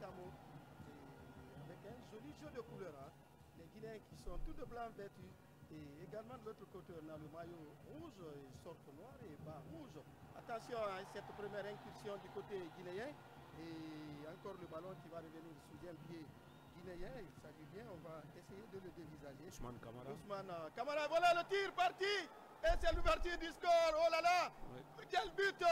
camo avec un joli jeu de couleurs. Hein. Les Guinéens qui sont tout de blanc vêtus. Et également de l'autre côté, on a le maillot rouge, et sorte noire et bas rouge. Attention à cette première incursion du côté guinéen. Et encore le ballon qui va revenir sous un pied guinéen. Il s'agit bien, on va essayer de le dévisager. Ousmane Camara. Ousmane Camara, voilà le tir parti. Et c'est l'ouverture du score. Oh là là, oui. Quel but.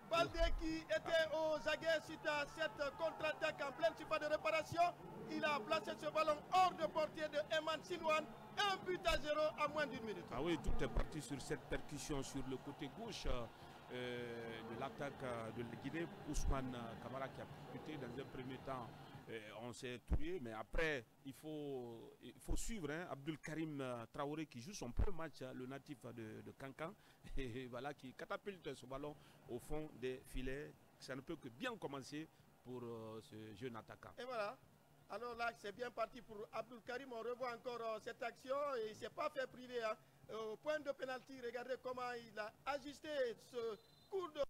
Baldé qui était aux aguets suite à cette contre-attaque en pleine surface de réparation. Il a placé ce ballon hors de portée de Eman Silouane. 1 but à 0 à moins d'une minute. Ah oui, tout est parti sur cette percussion sur le côté gauche de l'attaque de la Guinée. Ousmane Camara qui a percuté dans un premier temps. On s'est tué, mais après il faut suivre Abdul Karim Traoré qui joue son premier match, le natif de Cancan, et voilà, qui catapulte ce ballon au fond des filets. Ça ne peut que bien commencer pour ce jeune attaquant. Et voilà, alors là c'est bien parti pour Abdul Karim. On revoit encore cette action et il ne s'est pas fait priver. Hein. Au point de pénalty, regardez comment il a ajusté ce coup de...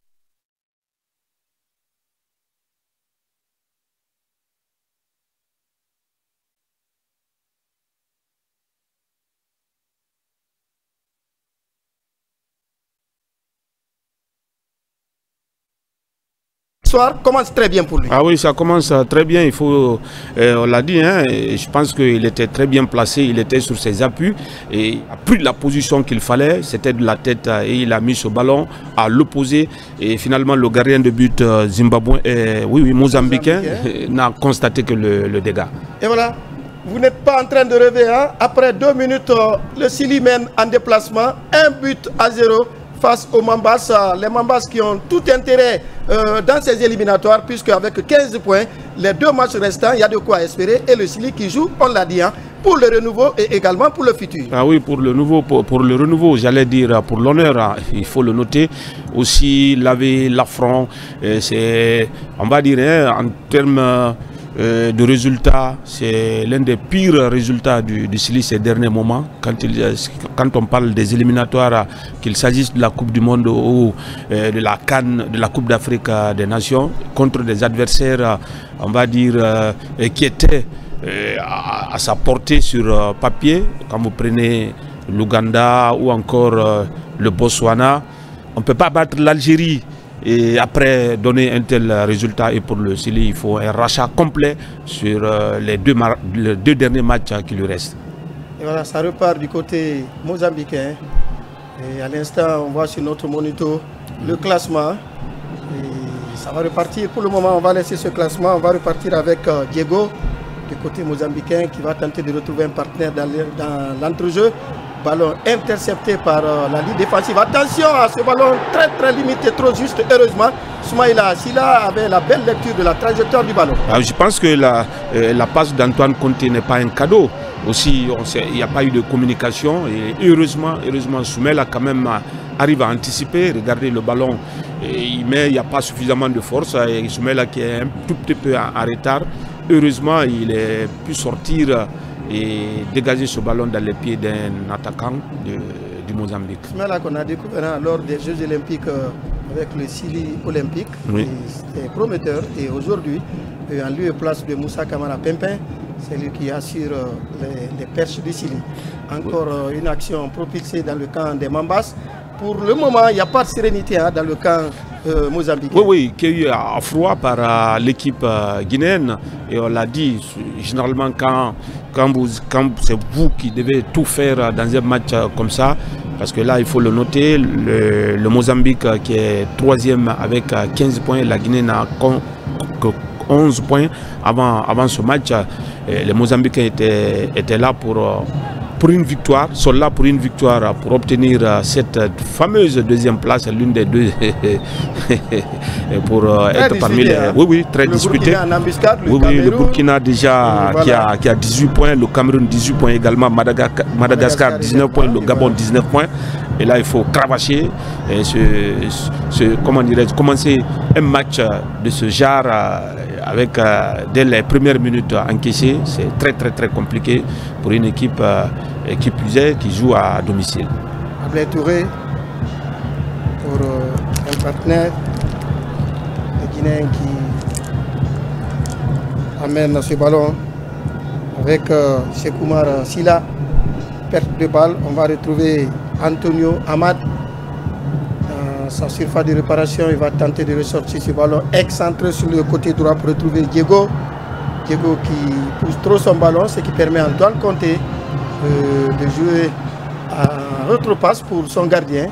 commence très bien pour lui. Ah oui, ça commence très bien. Il faut, on l'a dit, hein, je pense qu'il était très bien placé. Il était sur ses appuis et il a pris la position qu'il fallait. C'était de la tête et il a mis ce ballon à l'opposé. Et finalement, le gardien de but mozambicain n'a constaté que le dégât. Et voilà. Vous n'êtes pas en train de rêver. Hein? Après 2 minutes, le Sili mène en déplacement. 1 but à 0 face aux Mambas. Les Mambas qui ont tout intérêt dans ces éliminatoires, puisque avec 15 points, les 2 matchs restants, il y a de quoi espérer. Et le Sili qui joue, on l'a dit, hein, pour le renouveau et également pour le futur. Ah oui, pour le renouveau, j'allais dire pour l'honneur, hein, il faut le noter. Aussi laver l'affront, c'est, on va dire, hein, en termes de résultats, c'est l'un des pires résultats du Sili ces derniers moments. Quand on parle des éliminatoires, qu'il s'agisse de la Coupe du Monde ou de la CAN, de la Coupe d'Afrique des Nations, contre des adversaires, on va dire, qui étaient à sa portée sur papier. Quand vous prenez l'Ouganda ou encore le Botswana, on ne peut pas battre l'Algérie et après donner un tel résultat. Et pour le Sili, il faut un rachat complet sur les deux derniers matchs qui lui restent. Et voilà, ça repart du côté mozambicain. Et à l'instant, on voit sur notre moniteur le classement. Et ça va repartir. Pour le moment, on va laisser ce classement. On va repartir avec Diego du côté mozambicain qui va tenter de retrouver un partenaire dans l'entrejeu. Ballon intercepté par la ligne défensive. Attention à ce ballon très limité, trop juste. Heureusement, Soumaïla Silla avait la belle lecture de la trajectoire du ballon. Alors, je pense que la passe d'Antoine Conte n'est pas un cadeau. Aussi, il n'y a pas eu de communication. Et heureusement, Soumaïla quand même arrive à anticiper. Regardez le ballon, il n'y a pas suffisamment de force. Et Soumaïla qui est un tout petit peu en retard. Heureusement, il a pu sortir et dégager ce ballon dans les pieds d'un attaquant du Mozambique. C'est là qu'on a découvert lors des Jeux Olympiques avec le Sili Olympique. Oui. C'était prometteur et aujourd'hui, en lieu et place de Moussa Camara Pimpin, c'est lui qui assure les perches du Sili. Encore une action propulsée dans le camp des Mambas. Pour le moment, il n'y a pas de sérénité dans le camp mozambicain. Oui, qui est eu à froid par l'équipe guinéenne. Et on l'a dit, généralement quand c'est vous qui devez tout faire dans un match comme ça, parce que là, il faut le noter, le Mozambique qui est 3e avec 15 points, la Guinée n'a que 11 points avant ce match. Les Mozambicains étaient là pour une victoire, sont là pour une victoire, pour obtenir cette fameuse deuxième place, l'une des deux, pour être parmi les... Oui, très disputé. Le Burkina déjà qui a 18 points, le Cameroun 18 points également, Madagascar 19 points, le Gabon 19 points. Et là, il faut cravacher et commencer un match de ce genre avec dès les premières minutes encaissées. C'est très compliqué pour une équipe qui joue à domicile. Ablaye Touré pour un partenaire guinéen amène ce ballon avec Chekoumar Silla. Perte de balle, on va retrouver Antonio Ahmad. Dans sa surface de réparation, il va tenter de ressortir ce ballon excentré sur le côté droit pour retrouver Diego. Diego qui pousse trop son ballon, ce qui permet à Antoine Conté de jouer en retropasse pour son gardien.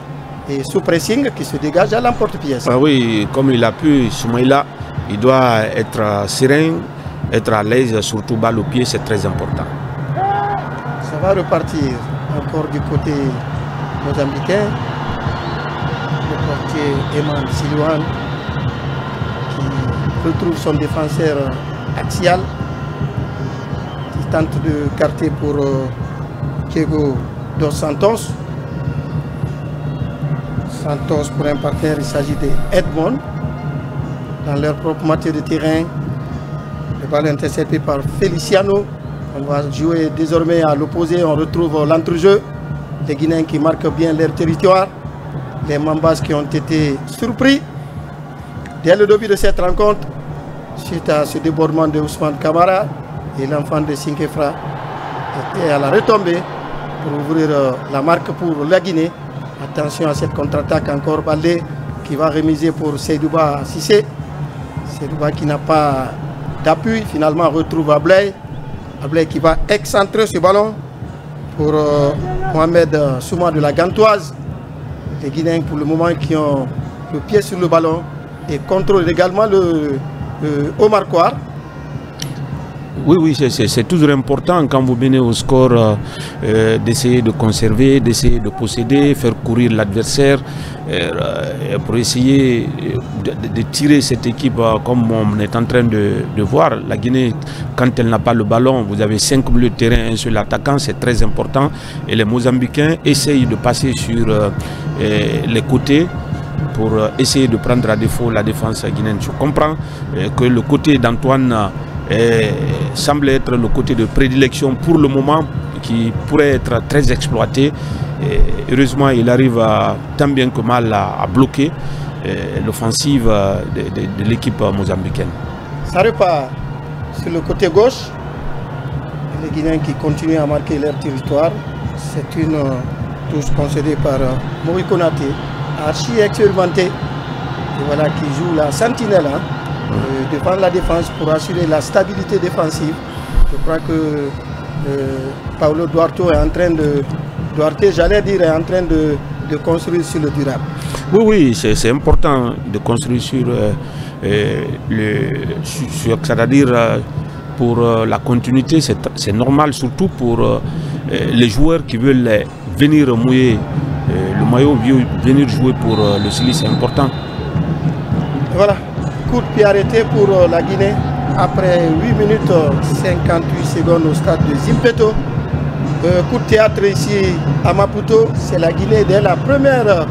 Et sous pressing qui se dégage à l'emporte-pièce. Ah oui, comme il a pu, Soumaïla, il doit être serein, être à l'aise, surtout balle au pied, c'est très important. Ça va repartir encore du côté mozambicain. Le portier Eman Silouane qui retrouve son défenseur axial, qui tente de carter pour Diego dos Santos. Santos pour un partenaire, il s'agit de Edmond. Dans leur propre moitié de terrain, le ballon intercepté par Feliciano. On va jouer désormais à l'opposé, on retrouve l'entrejeu. Les Guinéens qui marquent bien leur territoire. Les Mambas qui ont été surpris dès le début de cette rencontre, suite à ce débordement de Ousmane Kamara. Et l'enfant de Sinkefra était à la retombée pour ouvrir la marque pour la Guinée. Attention à cette contre-attaque encore Baldé qui va remiser pour Seydouba Sissé. Seydouba qui n'a pas d'appui, finalement retrouve Ablay. Ablay qui va excentrer ce ballon pour Mohamed Souma de la Gantoise. Les Guinéens pour le moment qui ont le pied sur le ballon et contrôlent également le Omar Kouar. Oui, oui, c'est toujours important quand vous menez au score d'essayer de conserver, d'essayer de posséder, faire courir l'adversaire pour essayer de tirer cette équipe comme on est en train de voir. La Guinée, quand elle n'a pas le ballon, vous avez 5 milieux de terrain, un seul attaquant, c'est très important. Et les Mozambicains essayent de passer sur les côtés pour essayer de prendre à défaut la défense guinéenne. Je comprends que le côté d'Antoine semble être le côté de prédilection pour le moment qui pourrait être très exploité. Heureusement, il arrive tant bien que mal à bloquer l'offensive de l'équipe mozambicaine. Ça repart sur le côté gauche. Les Guinéens qui continuent à marquer leur territoire. C'est une touche concédée par Moïse Konaté, archi expérimenté. Et voilà qui joue la sentinelle. Devant la défense pour assurer la stabilité défensive. Je crois que Paulo Duarte est en train de construire sur le durable. Oui, oui, c'est important de construire sur c'est-à-dire pour la continuité, c'est normal, surtout pour les joueurs qui veulent venir mouiller le maillot, venir jouer pour le Sili, c'est important. Voilà. Coup de pied arrêté pour la Guinée après 8 minutes 58 secondes au stade de Zimpeto. Coup de théâtre ici à Maputo, c'est la Guinée dès la première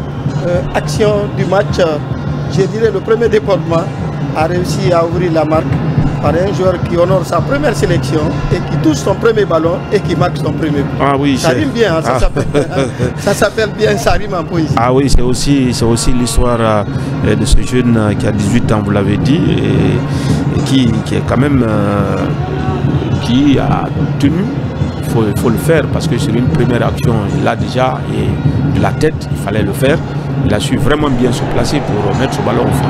action du match, je dirais le premier débordement, a réussi à ouvrir la marque par un joueur qui honore sa première sélection et qui touche son premier ballon et qui marque son premier but. Ah oui, ça rime bien, hein, ça s'appelle bien, ça rime en poésie. Ah oui, c'est aussi l'histoire de ce jeune qui a 18 ans, vous l'avez dit, et qui est quand même qui a tenu. Il faut le faire parce que sur une première action, là déjà, et de la tête, il fallait le faire. Il a su vraiment bien se placer pour mettre ce ballon au fond.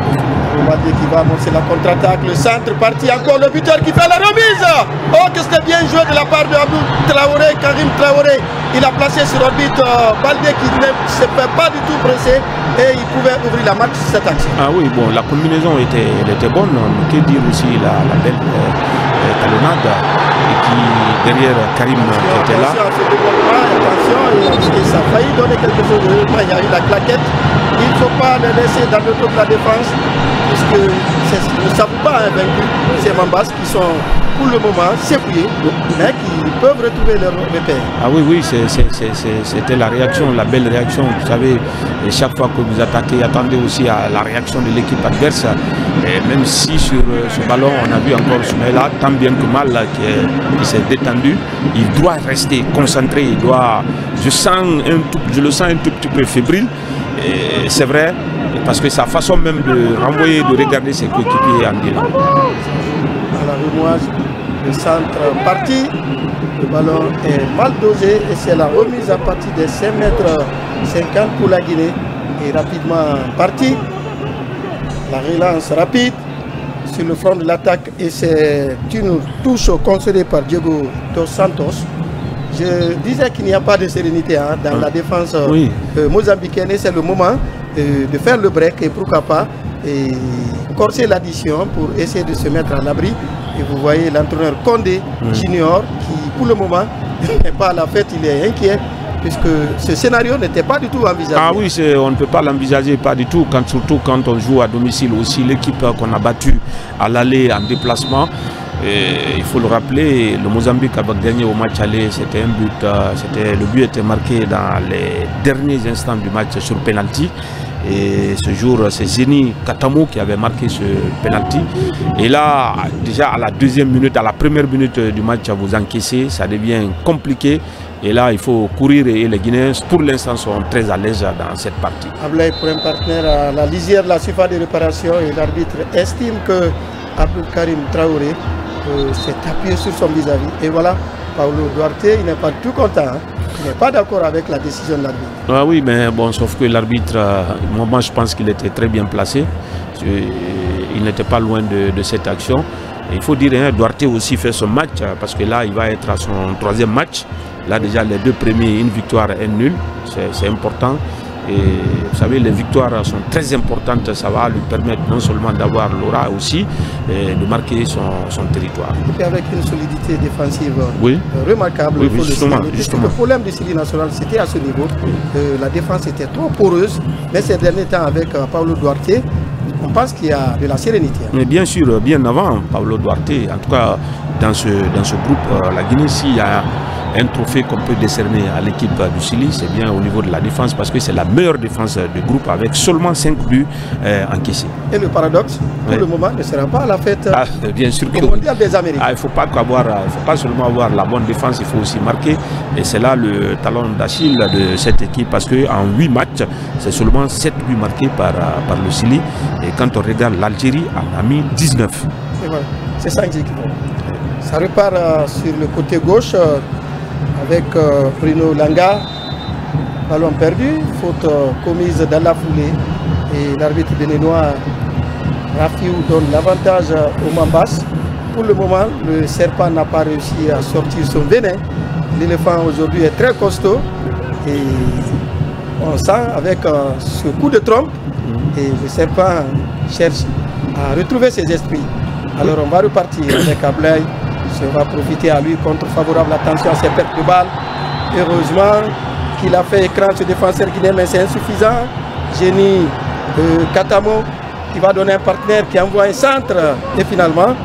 Roubaté qui va amorcer la contre-attaque, le centre parti encore, le buteur qui fait la remise. Oh, que c'était bien joué de la part de Abdou Traoré, Karim Traoré. Il a placé sur orbite Baldé qui ne se fait pas du tout pressé et il pouvait ouvrir la marque sur cette action. Ah oui, bon, la combinaison était bonne. Que dire aussi la belle talonnade et qui derrière Karim qui était là. Attention, et ça a failli donner quelque chose de il y a eu la claquette. Il ne faut pas le laisser dans le dos de la défense puisque nous ne savons pas vaincu ces Mambas qui sont pour le moment s'épouiller mais qui peuvent retrouver leur repère. Ah oui, oui, c'était la réaction, la belle réaction. Vous savez, chaque fois que vous attaquez, attendez aussi à la réaction de l'équipe adverse. Et même si sur ce ballon, on a vu encore Soumaïla, tant bien que mal, qui s'est détendu, il doit rester concentré. Il doit, je le sens un tout petit peu fébrile. C'est vrai, parce que sa façon même de renvoyer, de regarder ses coéquipiers en disant. la remouage. Le centre parti. Le ballon est mal dosé et c'est la remise à partir des 5 mètres 50 pour la Guinée. Et rapidement parti. La relance rapide sur le front de l'attaque et c'est une touche concédée par Diego dos Santos. Je disais qu'il n'y a pas de sérénité dans la défense mozambicaine et c'est le moment de faire le break et pourquoi pas corser l'addition pour essayer de se mettre à l'abri. Et vous voyez l'entraîneur Condé Junior qui pour le moment n'est pas à la fête, il est inquiet puisque ce scénario n'était pas du tout envisagé. Ah oui, on ne peut pas l'envisager, pas du tout, surtout quand on joue à domicile aussi. L'équipe qu'on a battue à l'aller en déplacement, il faut le rappeler, le Mozambique avait gagné au match aller, c'était un but, le but était marqué dans les derniers instants du match sur penalty. Et ce jour, c'est Zeni Katamo qui avait marqué ce penalty. Et là, déjà à la deuxième minute, à la première minute du match, vous encaissez, ça devient compliqué. Et là, il faut courir et les Guinéens, pour l'instant, sont très à l'aise dans cette partie. Ablaye pour un partenaire à la lisière de la surface de réparation et l'arbitre estime que Abdul Karim Traoré s'est appuyé sur son vis-à-vis. Et voilà, Paulo Duarte, il n'est pas tout content. Il n'est pas d'accord avec la décision de l'arbitre. Ah oui, mais bon, sauf que l'arbitre, moi je pense qu'il était très bien placé. Il n'était pas loin de cette action. Et il faut dire, Duarte aussi fait son match, parce que là, il va être à son 3e match. Là, déjà, les 2 premiers, une victoire et un nul. C'est important. Et vous savez, les victoires sont très importantes. Ça va lui permettre non seulement d'avoir l'aura aussi, de marquer son territoire. Et puis avec une solidité défensive remarquable. Oui, justement. Le problème du Syrie national, c'était à ce niveau. La défense était trop poreuse. Mais ces derniers temps, avec Paulo Duarte, on pense qu'il y a de la sérénité. Mais bien sûr, bien avant Paulo Duarte, en tout cas dans ce groupe, la Guinée, s'il y a un trophée qu'on peut décerner à l'équipe du Chili, c'est bien au niveau de la défense parce que c'est la meilleure défense du groupe avec seulement 5 buts encaissés. Et le paradoxe, pour le moment, ne sera pas à la fête bien sûr au mondial des Amériques. Il ne faut pas seulement avoir la bonne défense, il faut aussi marquer. Et c'est là le talon d'Achille de cette équipe parce qu'en 8 matchs, c'est seulement 7 buts marqués par le Chili. Et quand on regarde l'Algérie, on a mis 19. Et voilà, c'est ça qui vont. Ça repart sur le côté gauche. Avec Bruno Langa, ballon perdu, faute commise dans la foulée et l'arbitre béninois Rafiou donne l'avantage au Mambas. Pour le moment, le serpent n'a pas réussi à sortir son venin. L'éléphant aujourd'hui est très costaud et on sent avec ce coup de trompe et le serpent cherche à retrouver ses esprits. Alors on va repartir avec Ablaye. Ça va profiter à lui contre favorable. Attention à ses pertes de balles. Heureusement qu'il a fait écran ce défenseur guinéen, mais c'est insuffisant. Génie Katamo qui va donner un partenaire qui envoie un centre. Et finalement,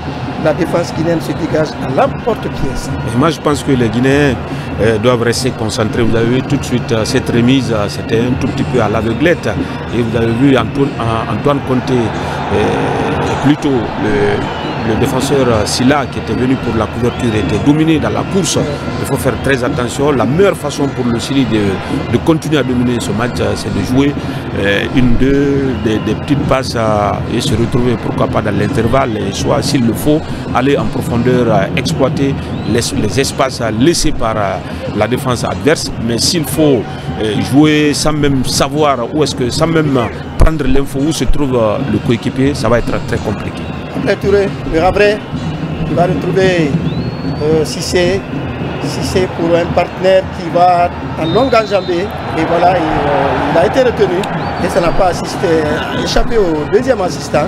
la défense guinéenne se dégage à l'emporte-pièce. Moi, je pense que les Guinéens doivent rester concentrés. Vous avez vu tout de suite cette remise, c'était un tout petit peu à l'aveuglette. Et vous avez vu Antoine Conté, plutôt le défenseur Silla qui était venu pour la couverture était dominé dans la course. Il faut faire très attention. La meilleure façon pour le Chili de continuer à dominer ce match, c'est de jouer des petites passes et se retrouver pourquoi pas dans l'intervalle. Et soit s'il le faut, aller en profondeur, exploiter les espaces laissés par la défense adverse. Mais s'il faut jouer sans même savoir où est-ce que, sans même prendre l'info où se trouve le coéquipier, ça va être très compliqué. Après Touré, le Rabré, il va retrouver Cissé pour un partenaire qui va en longue enjambée. Et voilà, il a été retenu et ça n'a pas échappé au deuxième assistant.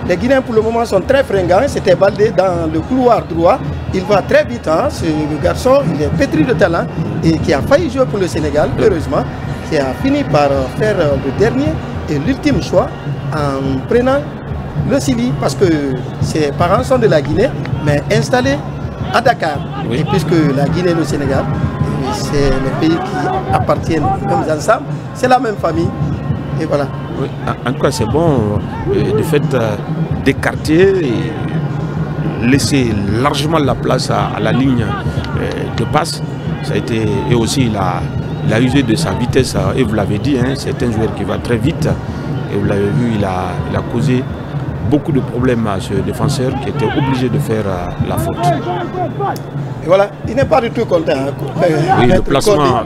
Les Guinéens pour le moment sont très fringants. C'était Baldé dans le couloir droit. Il va très vite. Ce garçon, il est pétri de talent et qui a failli jouer pour le Sénégal, heureusement, qui a fini par faire le dernier et l'ultime choix en prenant le Chili, parce que ses parents sont de la Guinée, mais installés à Dakar. Oui. Et puisque la Guinée et le Sénégal, c'est les pays qui appartiennent même ensemble, c'est la même famille. Et voilà. Oui. En tout cas, c'est bon, le fait d'écarter et laisser largement la place à la ligne de passe. Ça a été, et aussi, il a usé de sa vitesse, et vous l'avez dit, c'est un joueur qui va très vite. Et vous l'avez vu, il a causé beaucoup de problèmes à ce défenseur qui était obligé de faire la faute. Et voilà, il n'est pas du tout content. Oui,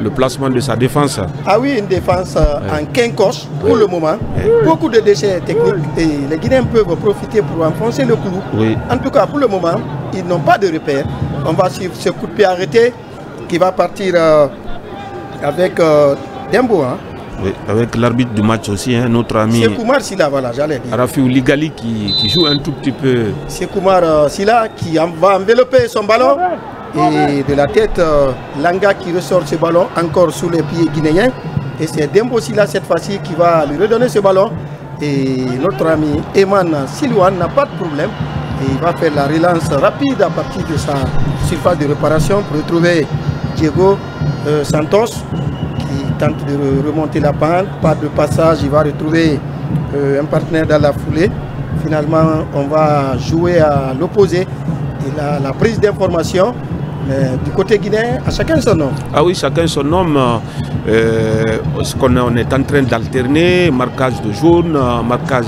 le placement de sa défense. Ah oui, une défense en quincoche pour le moment. Beaucoup de déchets techniques et les Guinéens peuvent profiter pour enfoncer le clou. Oui. En tout cas, pour le moment, ils n'ont pas de repère. On va suivre ce coup de pied arrêté qui va partir avec Dembo. Hein. Oui, avec l'arbitre du match aussi, hein, notre ami Sekoumar Silla, voilà, j'allais dire. Rafiou Ligali qui joue un tout petit peu. Sekoumar Silla qui va envelopper son ballon. Et de la tête, Langa qui ressort ce ballon encore sous les pieds guinéens. Et c'est Dembo Silla cette fois-ci qui va lui redonner ce ballon. Et notre ami Eman Silouane n'a pas de problème. Et il va faire la relance rapide à partir de sa surface de réparation pour retrouver Diego Santos qui tente de remonter la pente. Pas de passage, il va retrouver un partenaire dans la foulée. Finalement, on va jouer à l'opposé. Et la prise d'information. Mais du côté guinéen, à chacun son nom. Ah oui, chacun son nom. On est en train d'alterner, marquage de jaune, marquage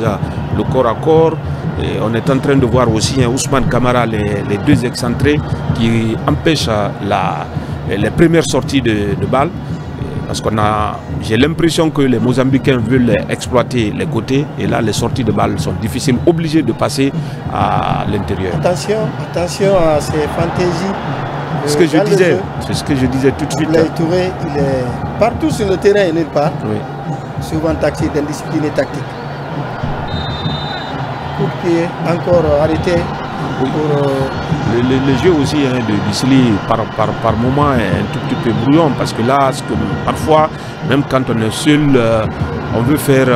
le corps à corps. Et on est en train de voir aussi Ousmane Kamara, les deux excentrés qui empêchent les premières sorties de balles. Parce j'ai l'impression que les Mozambicains veulent exploiter les côtés et là les sorties de balles sont difficiles, obligés de passer à l'intérieur. Attention à ces fantaisies. C'est ce que je disais tout de suite. Touré, il est partout sur le terrain et nulle part. Oui. Souvent taxé d'indiscipline et tactique. Coup de pied encore arrêté. Oui. Le jeu aussi de Bissili par moment est un tout petit peu brouillon parce que là, parfois, même quand on est seul, on veut faire...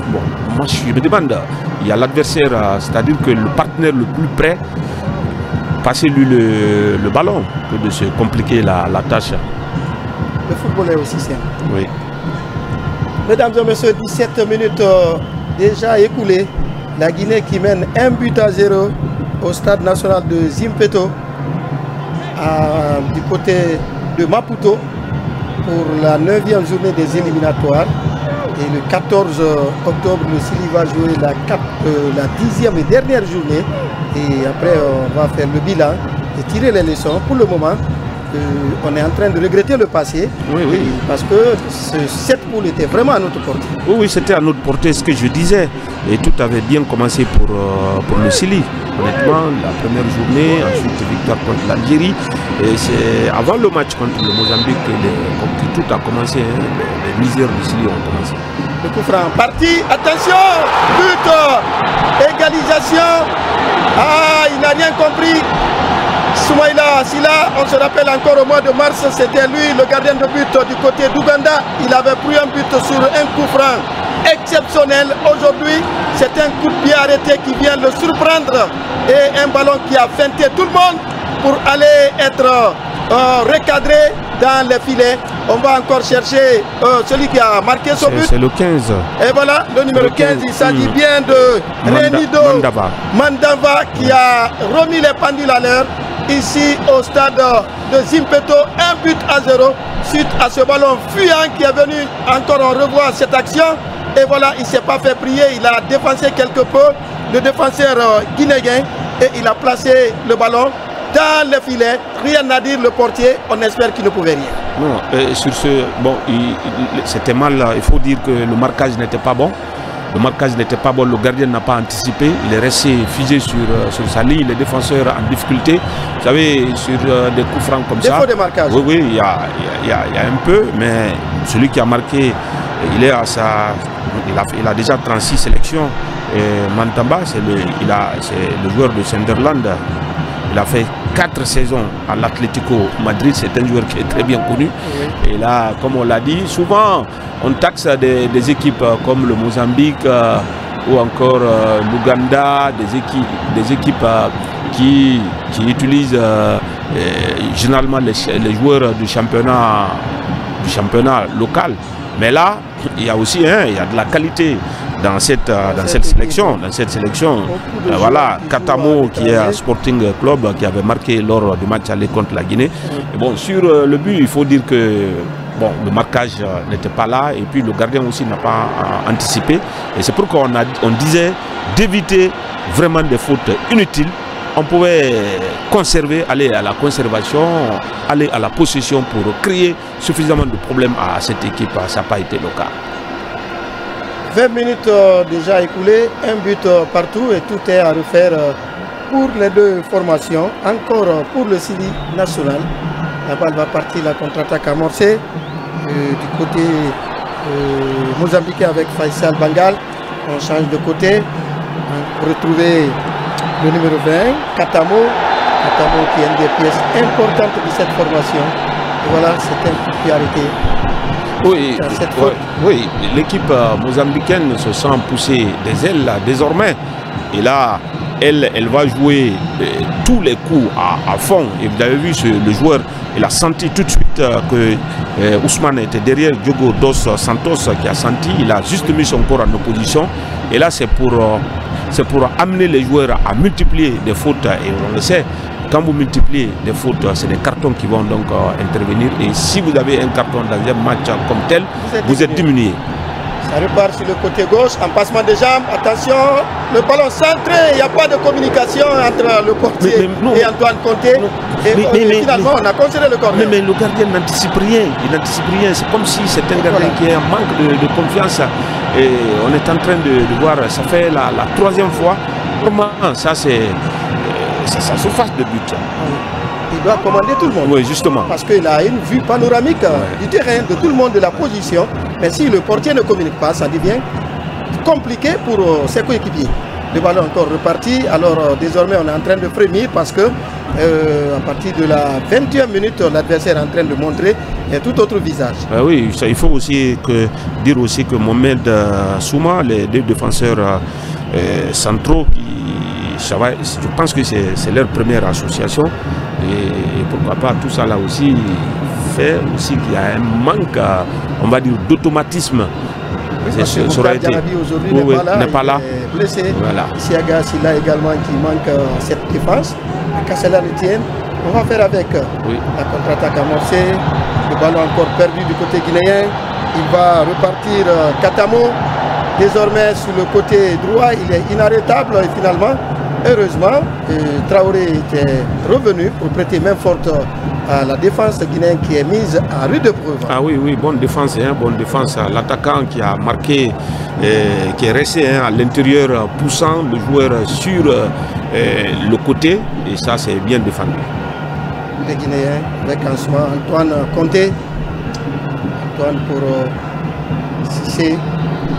bon, moi je me demande, il y a l'adversaire, c'est-à-dire que le partenaire le plus près, passer lui le ballon que de se compliquer la tâche. Le football est aussi simple. Oui. Mesdames et messieurs, 17 minutes déjà écoulées. La Guinée qui mène 1-0 au stade national de Zimpeto du côté de Maputo pour la 9e journée des éliminatoires. Et le 14 octobre, le Sili va jouer la 10e et dernière journée. Et après, on va faire le bilan et tirer les leçons. Pour le moment, on est en train de regretter le passé. Oui, oui. Parce que cette poule était vraiment à notre portée. Oui, oui, c'était à notre portée, ce que je disais. Et tout avait bien commencé pour le Sili. Honnêtement, la première journée, ensuite victoire contre l'Algérie. Et c'est avant le match contre le Mozambique que tout a commencé. Les misères du Sili ont commencé. Le coup franc parti, attention, but, égalisation. Ah, il n'a rien compris. Soumaïla Silla, on se rappelle encore au mois de mars, c'était lui le gardien de but du côté d'Ouganda. Il avait pris un but sur un coup franc exceptionnel. Aujourd'hui, c'est un coup de pied arrêté qui vient le surprendre et un ballon qui a feinté tout le monde pour aller être recadré dans les filets. On va encore chercher celui qui a marqué son but. C'est le 15. Et voilà, le numéro 15, il s'agit bien de Renido Mandava qui a remis les pendules à l'heure. Ici au stade de Zimpeto, 1-0 suite à ce ballon fuyant qui est venu. Encore on revoit cette action et voilà, il ne s'est pas fait prier, il a défoncé quelque peu le défenseur guinéen et il a placé le ballon dans le filet. Rien à dire, le portier, on espère qu'il ne pouvait rien. Non, sur ce, bon, c'était mal, il faut dire que le marquage n'était pas bon. Le marquage n'était pas bon, le gardien n'a pas anticipé, il est resté figé sur sa ligne, les défenseurs en difficulté. Vous savez, sur des coups francs comme ça. Défaut de marquage. Oui, oui, il y a un peu, mais celui qui a marqué, il a déjà 36 sélections. Et Mantamba, c'est le joueur de Sunderland. Il a fait 4 saisons à l'Atlético Madrid, c'est un joueur qui est très bien connu. Oui. Et là, comme on l'a dit, souvent on taxe des équipes comme le Mozambique ou encore l'Ouganda, des équipes qui utilisent généralement les joueurs du championnat local. Mais là, il y a aussi il y a de la qualité dans cette sélection. Voilà, Katamo qui est un Sporting Club qui avait marqué lors du match aller contre la Guinée. Et bon, sur le but, il faut dire que bon, le marquage n'était pas là et puis le gardien aussi n'a pas anticipé. Et c'est pourquoi on disait d'éviter vraiment des fautes inutiles. On pouvait conserver, aller à la conservation, aller à la possession pour créer suffisamment de problèmes à cette équipe. Ça n'a pas été le cas. 20 minutes déjà écoulées, un but partout et tout est à refaire pour les deux formations. Encore pour le Sili national. La balle va partir, la contre-attaque amorcée du côté mozambicain avec Faisal Bangal. On change de côté pour retrouver le numéro 20, Katamo. Katamo qui est une des pièces importantes de cette formation. Et voilà, c'est un coup de pied arrêté. Oui, oui, l'équipe mozambicaine se sent pousser des ailes désormais. Et là, elle va jouer tous les coups à fond. Et vous avez vu, le joueur, il a senti tout de suite que Ousmane était derrière Diogo dos Santos qui a senti. Il a juste mis son corps en opposition. Et là, c'est pour amener les joueurs à multiplier des fautes. Et on le sait, quand vous multipliez des fautes, c'est des cartons qui vont donc intervenir. Et si vous avez un carton dans un match comme tel, vous êtes diminué. Ça repart sur le côté gauche, en passement de jambes. Attention, le ballon centré, il n'y a pas de communication entre le portier et Antoine Conté. Et finalement, on a considéré le corner. Mais le gardien n'anticipe rien. Il n'anticipe rien. C'est comme si c'est un gardien qui est en manque de confiance. Et on est en train de voir, ça fait la troisième fois. Comment ça, c'est sa surface de but. Il doit commander tout le monde. Oui, justement. Parce qu'il a une vue panoramique du terrain, de tout le monde, de la position. Mais si le portier ne communique pas, ça devient compliqué pour ses coéquipiers. Le ballon encore reparti. Alors désormais, on est en train de frémir parce que à partir de la 21e minute, l'adversaire est en train de montrer un tout autre visage. Oui, ça, il faut aussi dire aussi que Mohamed Souma, les deux défenseurs centraux, je pense que c'est leur première association. Et pourquoi pas, tout ça là aussi fait aussi qu'il y a un manque, on va dire, d'automatisme. Ça aurait été. Aujourd'hui n'est pas là. Il est blessé. Voilà. Siaga Silla également qui manque cette défense. Kassela Etienne. On va faire avec la contre-attaque amorcée. Le ballon encore perdu du côté guinéen. Il va repartir Katamo. Désormais sur le côté droit, il est inarrêtable et finalement, heureusement, Traoré était revenu pour prêter main forte à la défense guinéenne qui est mise à rude épreuve. Ah oui, oui, bonne défense, hein, bonne défense. L'attaquant qui a marqué, qui est resté à l'intérieur, poussant le joueur sur le côté, et ça c'est bien défendu. Les Guinéens avec en ce moment Antoine Conté. Antoine pour Sissé.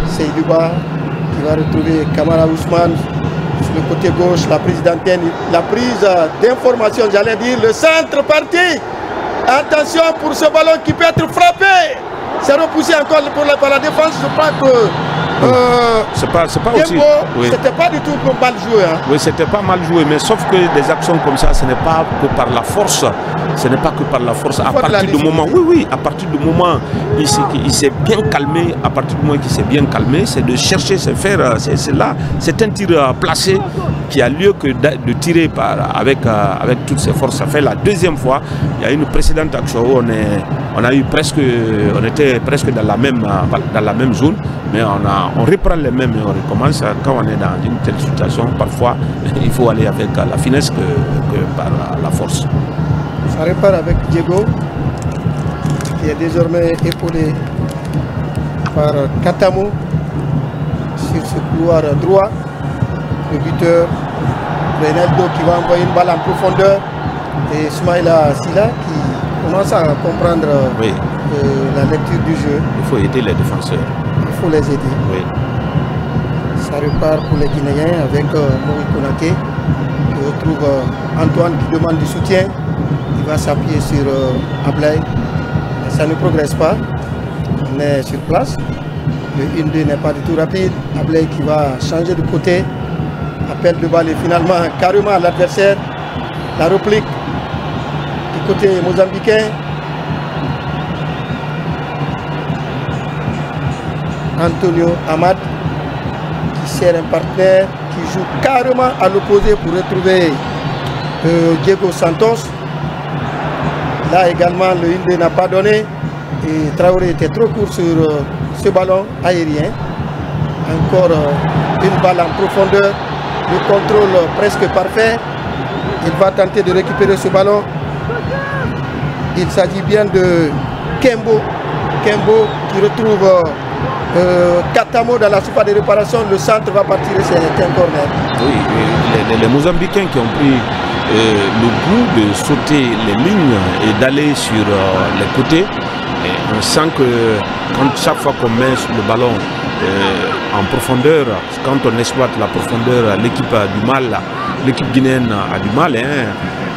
Seydouba qui va retrouver Kamara Ousmane sur le côté gauche, la prise d'antenne, la prise d'information, j'allais dire, le centre parti. Attention pour ce ballon qui peut être frappé. C'est repoussé encore par la défense. Je crois que c'est pas aussi. C'était pas du tout mal joué. Hein. Oui, c'était pas mal joué, mais sauf que des actions comme ça, ce n'est pas que par la force. Ce n'est pas que par la force. À partir du moment, à partir du moment il s'est bien calmé, à partir du moment qu'il s'est bien calmé, c'est de chercher, c'est faire, c'est là, c'est un tir placé qui a lieu que de tirer avec toutes ses forces. Ça fait la deuxième fois. Il y a une précédente action où on était presque dans la même zone, mais on reprend les mêmes et on recommence. Quand on est dans une telle situation, parfois il faut aller avec la finesse que par la force. Ça repart avec Diego, qui est désormais épaulé par Katamo sur ce couloir droit. Le buteur, Reynaldo, qui va envoyer une balle en profondeur. Et Soumaïla Silla qui commence à comprendre la lecture du jeu. Il faut aider les défenseurs. Il faut les aider. Oui. Ça repart pour les Guinéens avec Mori Konaté qui retrouve Antoine qui demande du soutien. Il va s'appuyer sur Ablay. Ça ne progresse pas. On est sur place. Le 1-2 n'est pas du tout rapide. Ablay qui va changer de côté. Appel de balle et finalement carrément à l'adversaire. La réplique du côté mozambicain. Antonio Amad qui sert un partenaire qui joue carrément à l'opposé pour retrouver Diego Santos. Là également le 1-2 n'a pas donné Et Traoré était trop court sur ce ballon aérien. Encore une balle en profondeur. Le contrôle presque parfait. Il va tenter de récupérer ce ballon. Il s'agit bien de Kembo. Kembo qui retrouve Katamo dans la surface de réparation. Le centre va partir et c'est un corner. Oui, les Mozambicains qui ont pris le goût de sauter les lignes et d'aller sur les côtés. Et on sent que chaque fois qu'on met le ballon en profondeur, quand on exploite la profondeur, l'équipe a du mal, l'équipe guinéenne a du mal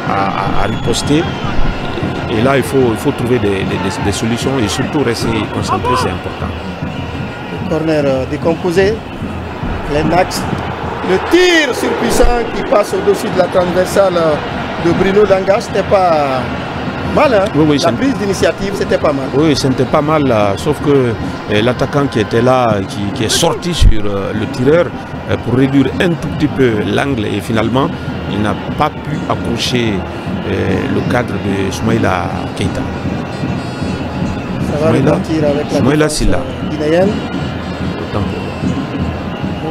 à riposter. Et là, il faut trouver des solutions et surtout rester concentré, c'est important. Le corner décomposé, Lennox, le tir surpuissant qui passe au-dessus de la transversale de Bruno Danga, c'était pas mal, hein? Oui, la prise d'initiative, c'était pas mal. Oui, c'était pas mal, sauf que l'attaquant qui était là, qui est sorti sur le tireur pour réduire un tout petit peu l'angle et finalement, il n'a pas pu accrocher le cadre de Soumaïla Keita. Ça va repartir avec la Soumaïla Silla guinéenne.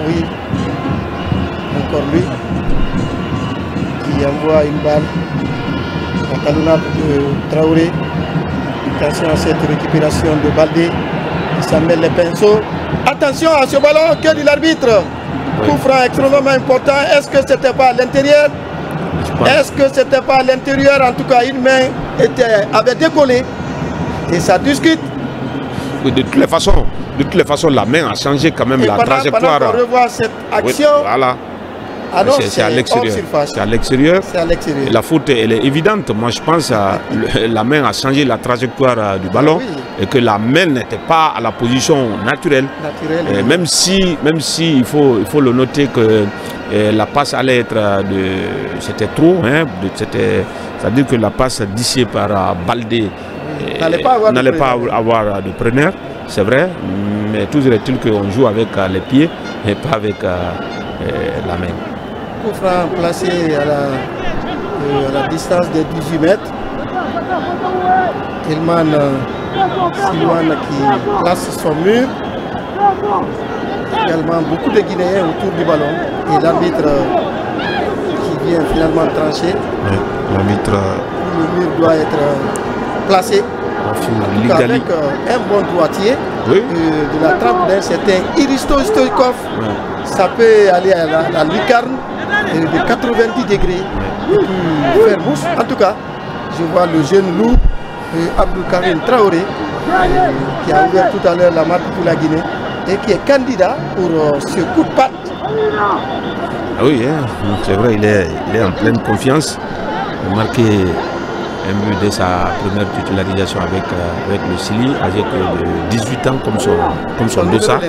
Oui, encore lui qui envoie une balle. La talonnade de Traoré. Attention à cette récupération de Baldé. Il s'en mêle les pinceaux. Attention à ce ballon, que dit l'arbitre? Coup franc extrêmement important. Est-ce que c'était pas à l'intérieur? Est-ce que c'était pas à l'intérieur? En tout cas, une main avait décollé. Et ça discute. Oui, de toutes les façons, la main a changé quand même la trajectoire. Pendant qu'on revoit cette action. Oui, voilà. C'est à l'extérieur. C'est à l'extérieur. La faute, elle est évidente. Moi, je pense que la main a changé la trajectoire du ballon et que la main n'était pas à la position naturelle. Oui. Même si il faut le noter que la passe allait être c'était trop. Hein, c'est-à-dire que la passe dissée par Baldé n'allait pas avoir de preneur. C'est vrai. Mais toujours est-il qu'on joue avec les pieds et pas avec la main. Coup franc placé à la distance de 18 mètres. Ilman Silouane qui place son mur. Également beaucoup de Guinéens autour du ballon. Et l'arbitre qui vient finalement trancher. Oui, l'arbitre. Le mur doit être placé. Avec un bon droitier de la trempe d'un certain Iristo Stoïkov. Ça peut aller à la lucarne de 90 degrés et puis faire mousse. En tout cas, je vois le jeune loup Abdou Karim Traoré qui a ouvert tout à l'heure la marque pour la Guinée et qui est candidat pour ce coup de patte. Ah oui, hein, c'est vrai, il est en pleine confiance. Il a marqué un but dès sa première titularisation avec le Sili, âgé de 18 ans comme son dossard.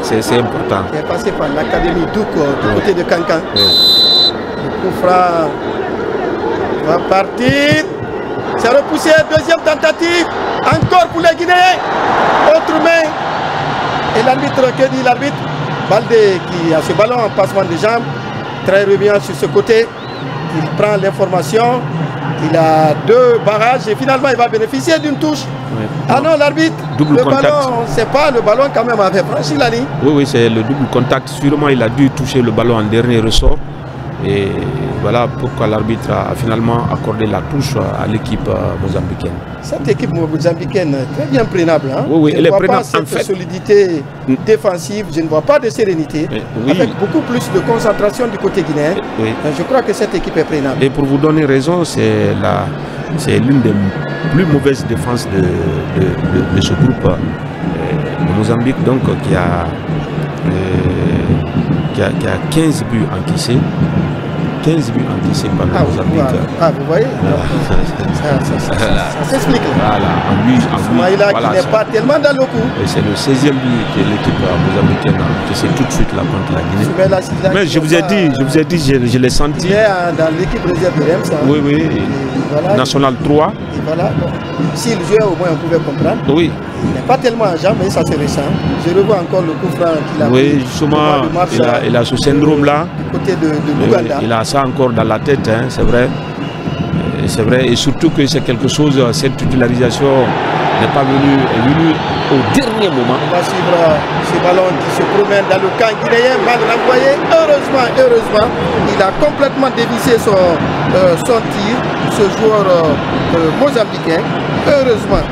C'est important. Il est passé par l'académie Douk du côté de Cancan. Le coup franc va partir. C'est repoussé, deuxième tentative. Encore pour les Guinéens. Autre main. Et l'arbitre, que dit l'arbitre? Baldé qui a ce ballon en passement de jambes. Très revient sur ce côté. Il prend l'information. Il a deux barrages et finalement il va bénéficier d'une touche. Oui. Ah non, l'arbitre, le ballon, c'est pas le ballon quand même avait franchi la ligne. Oui, c'est le double contact. Sûrement il a dû toucher le ballon en dernier ressort. Et voilà pourquoi l'arbitre a finalement accordé la touche à l'équipe mozambicaine. Cette équipe mozambicaine est très bien prenable. Hein? Oui, je elle ne est vois prenable. pas cette solidité défensive, je ne vois pas de sérénité, avec beaucoup plus de concentration du côté guinéen. Je crois que cette équipe est prenable. Et pour vous donner raison, c'est l'une des plus mauvaises défenses de ce groupe de Mozambique, donc qui a 15 buts encaissés. 15 buts encaissés par le Mozambique. Ah, vous voyez, ça s'explique. Voilà, Soumaïla qui n'est pas tellement dans le coup. Et c'est le 16e but que l'équipe mozambicaine a encaissé tout de suite là contre la Guinée. Mais je vous ai dit, je l'ai senti. Il est dans l'équipe réserve de Rems. Oui, oui. Voilà, National 3. Et voilà, s'il jouait au moins on pouvait comprendre. Oui. Il n'est pas tellement en jambes, mais ça c'est récent. Je revois encore le coup franc qu'il a. Oui, justement, il a ce syndrome là. Du côté de l'Ouganda. Il a ça encore dans la tête, hein, c'est vrai. c'est vrai, et surtout que c'est quelque chose, cette titularisation n'est pas venue, est venue au dernier moment. On va suivre ce ballon qui se promène dans le camp guinéen, mal renvoyé. Heureusement, il a complètement dévissé son tir, ce joueur mozambicain. Heureusement,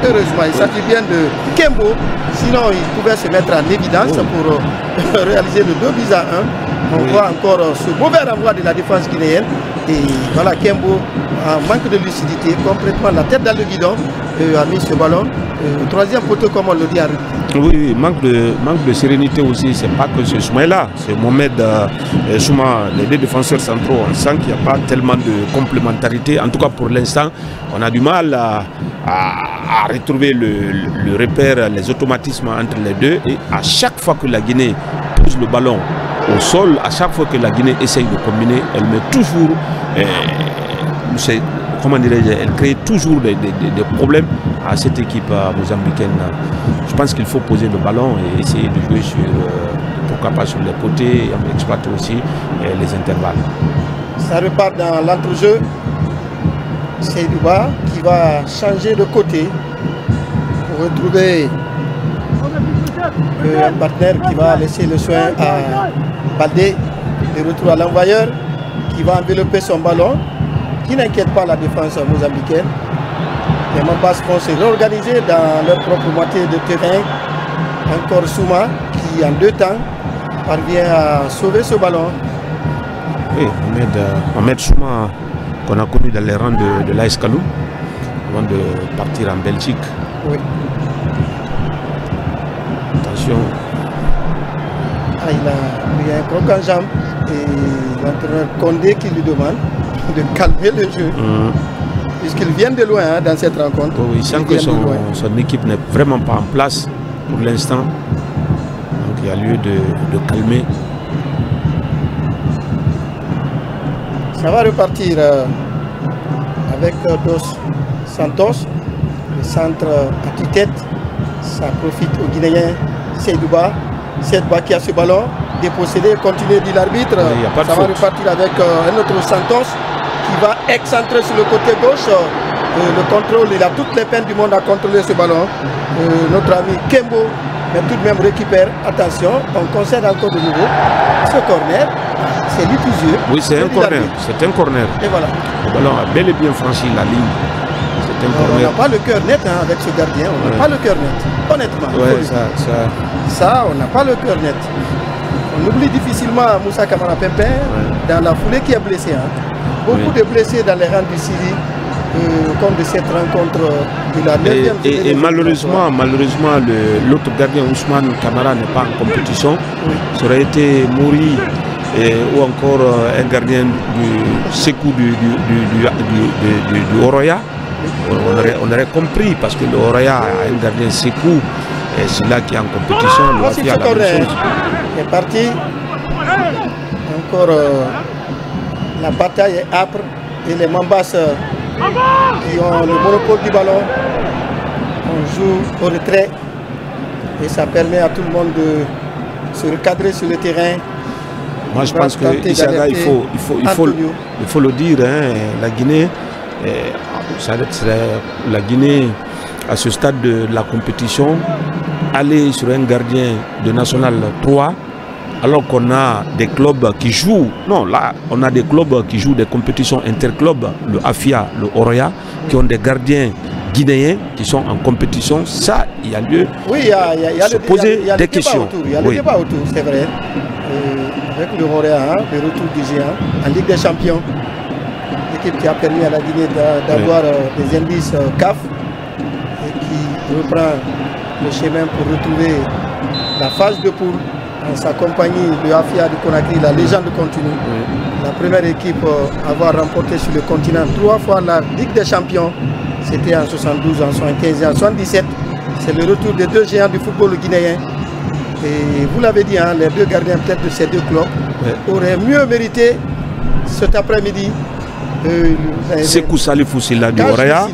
il s'agit bien de Kembo, sinon il pouvait se mettre en évidence pour réaliser le 2-1. On voit encore ce mauvais renvoi de la défense guinéenne. Et voilà, Kembo, en manque de lucidité, complètement la tête dans le guidon, a mis ce ballon au troisième poteau, comme on le dit à Rudy. Oui, manque de sérénité aussi. C'est pas que ce Soumaïla, c'est Mohamed Souma, les deux défenseurs centraux. On sent qu'il n'y a pas tellement de complémentarité. En tout cas, pour l'instant, on a du mal à retrouver le repère, les automatismes entre les deux. Et à chaque fois que la Guinée pose le ballon au sol, à chaque fois que la Guinée essaye de combiner, elle met toujours, comment dirais-je, elle crée toujours des problèmes à cette équipe mozambicaine. Je pense qu'il faut poser le ballon et essayer de jouer sur, pourquoi pas sur les côtés, et en exploiter aussi les intervalles. Ça repart dans l'entrejeu. C'est Duba qui va changer de côté pour retrouver un partenaire qui va laisser le soin à Baldé. De retour à l'envoyeur qui va envelopper son ballon, qui n'inquiète pas la défense mozambicaine. Les Mambas vont se réorganiser dans leur propre moitié de terrain. Encore Souma qui en 2 temps parvient à sauver ce ballon. Oui, Mohamed Souma qu'on a connu dans les rangs de l'AS Kalou avant de partir en Belgique. Oui. Attention. Il y a un croc en jambe et l'entraîneur Condé qui lui demande de calmer le jeu. Puisqu'ils viennent de loin dans cette rencontre. Oui, il sent que son équipe n'est vraiment pas en place pour l'instant. Donc il y a lieu de calmer. Ça va repartir avec Dos Santos. Le centre à tue-tête. Ça profite aux Guinéens. Seydouba. Seydouba qui a ce ballon. Dépossédé, continue, dit l'arbitre. Ça va repartir avec un autre Santos qui va excentrer sur le côté gauche. Le contrôle, il a toutes les peines du monde à contrôler ce ballon. Notre ami Kembo, mais tout de même récupère. Attention, on concède encore de nouveau. Ce corner, c'est litigieux. Oui, c'est un corner. C'est un corner. Et voilà. Le ballon a bel et bien franchi la ligne. C'est un corner. On n'a pas le cœur net avec ce gardien. On n'a pas le cœur net. Honnêtement. Ouais, ça, on n'a pas le cœur net. On oublie difficilement Moussa Kamara Pimpin dans la foulée qui est blessé. Beaucoup de blessés dans les rangs du Syrie comme de cette rencontre de la 9e. Et malheureusement, l'autre gardien Ousmane Kamara n'est pas en compétition. Ça aurait été Mouri ou encore un gardien du Sekou du Oroya. On aurait compris parce que le Oroya a un gardien Sekou. Et c'est là qui est en compétition. C'est parti. Encore la bataille est âpre et les Mambas qui ont le monopole du ballon. On joue au retrait et ça permet à tout le monde de se recadrer sur le terrain. Moi je pense que Issaga, il faut le dire, hein, la Guinée, la Guinée à ce stade de la compétition, aller sur un gardien de National 3 alors qu'on a des clubs qui jouent, non là on a des clubs qui jouent des compétitions interclubs, le Afia, le Oroya, qui ont des gardiens guinéens qui sont en compétition, ça il y a lieu de se poser des questions. Il y a le débat autour, c'est vrai, avec le Oroya, le retour du géant en Ligue des Champions, l'équipe qui a permis à la Guinée d'avoir des indices CAF et qui reprend le chemin pour retrouver la phase de poule en sa compagnie, le Afia de Conakry, la légende continue. La première équipe à avoir remporté sur le continent 3 fois la Ligue des Champions. C'était en 72, en 75 et en 77. C'est le retour des deux géants du football guinéen. Et vous l'avez dit, hein, les deux gardiens peut-être de ces deux clubs auraient mieux mérité cet après-midi. Sekou Salifou Silla du Oroya,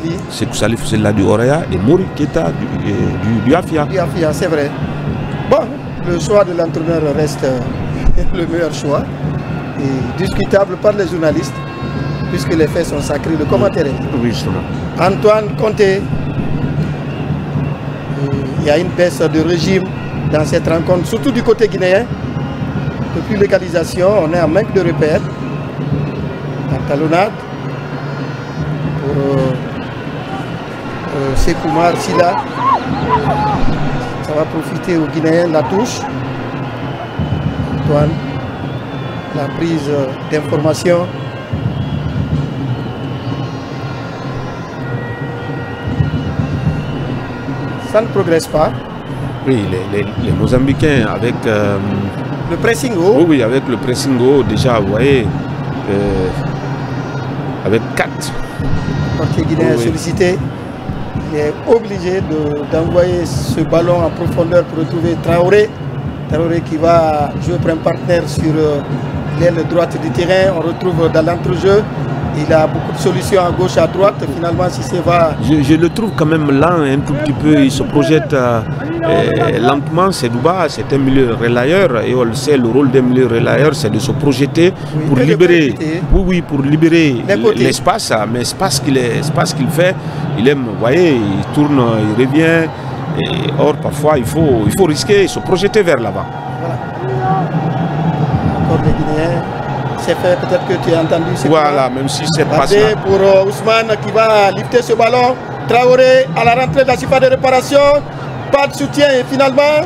et Mouri Keita du Afia. Du Afia, c'est vrai. Bon, le choix de l'entraîneur reste le meilleur choix et discutable par les journalistes. puisque les faits sont sacrés, le commentaire est libre. Oui, justement. Antoine Conté, il y a une baisse de régime dans cette rencontre, surtout du côté guinéen. Depuis l'égalisation, on est en manque de repères. La talonnade pour Sekoumar Silla. Ça va profiter aux Guinéens, la touche. Antoine, la prise d'information. Ça ne progresse pas. Oui, les Mozambicains avec... le pressing haut. Oui, avec le pressing haut, déjà, vous voyez, avec 4. Le portier guinéen sollicité. Il est obligé d'envoyer ce ballon en profondeur pour retrouver Traoré. Traoré qui va jouer pour un partenaire sur l'aile droite du terrain. On retrouve dans l'entrejeu. Il a beaucoup de solutions à gauche, à droite. Finalement, si c'est va... Je le trouve quand même lent, un tout petit peu. Il se projette lentement. C'est Douba, c'est un milieu relayeur. Et on le sait, le rôle d'un milieu relayeur, c'est de se projeter pour libérer. Oui, pour libérer l'espace. Mais c'est pas ce qu'il fait. Il aime, vous voyez, il tourne, il revient. Et or, parfois, il faut risquer, se projeter vers l'avant. Voilà. Encore les Guinéens. C'est fait, peut-être que tu as entendu. Voilà, même si c'est pas ça. Pour Ousmane qui va lifter ce ballon. Traoré à la rentrée de la surface de réparation. Pas de soutien et finalement,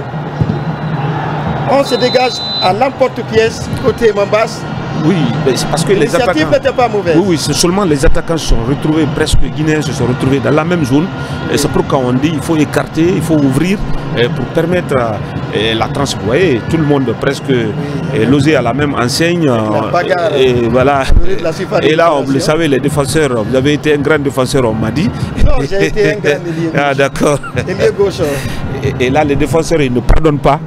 on se dégage à l'emporte-pièce côté Mambas. Oui, c'est parce que les attaquants n'étaient pas mauvaises. Oui, c'est seulement les attaquants se sont retrouvés, presque guinéens se sont retrouvés dans la même zone. Et c'est pourquoi on dit qu'il faut écarter, il faut ouvrir pour permettre la transport. Vous voyez, tout le monde presque logé à la même enseigne. La bagarre, et voilà. Et là, vous le savez, les défenseurs, vous avez été un grand défenseur, on m'a dit. Non, j'ai été un grand ailier. Ah, d'accord. Ailier gauche. Et là, les défenseurs, ils ne pardonnent pas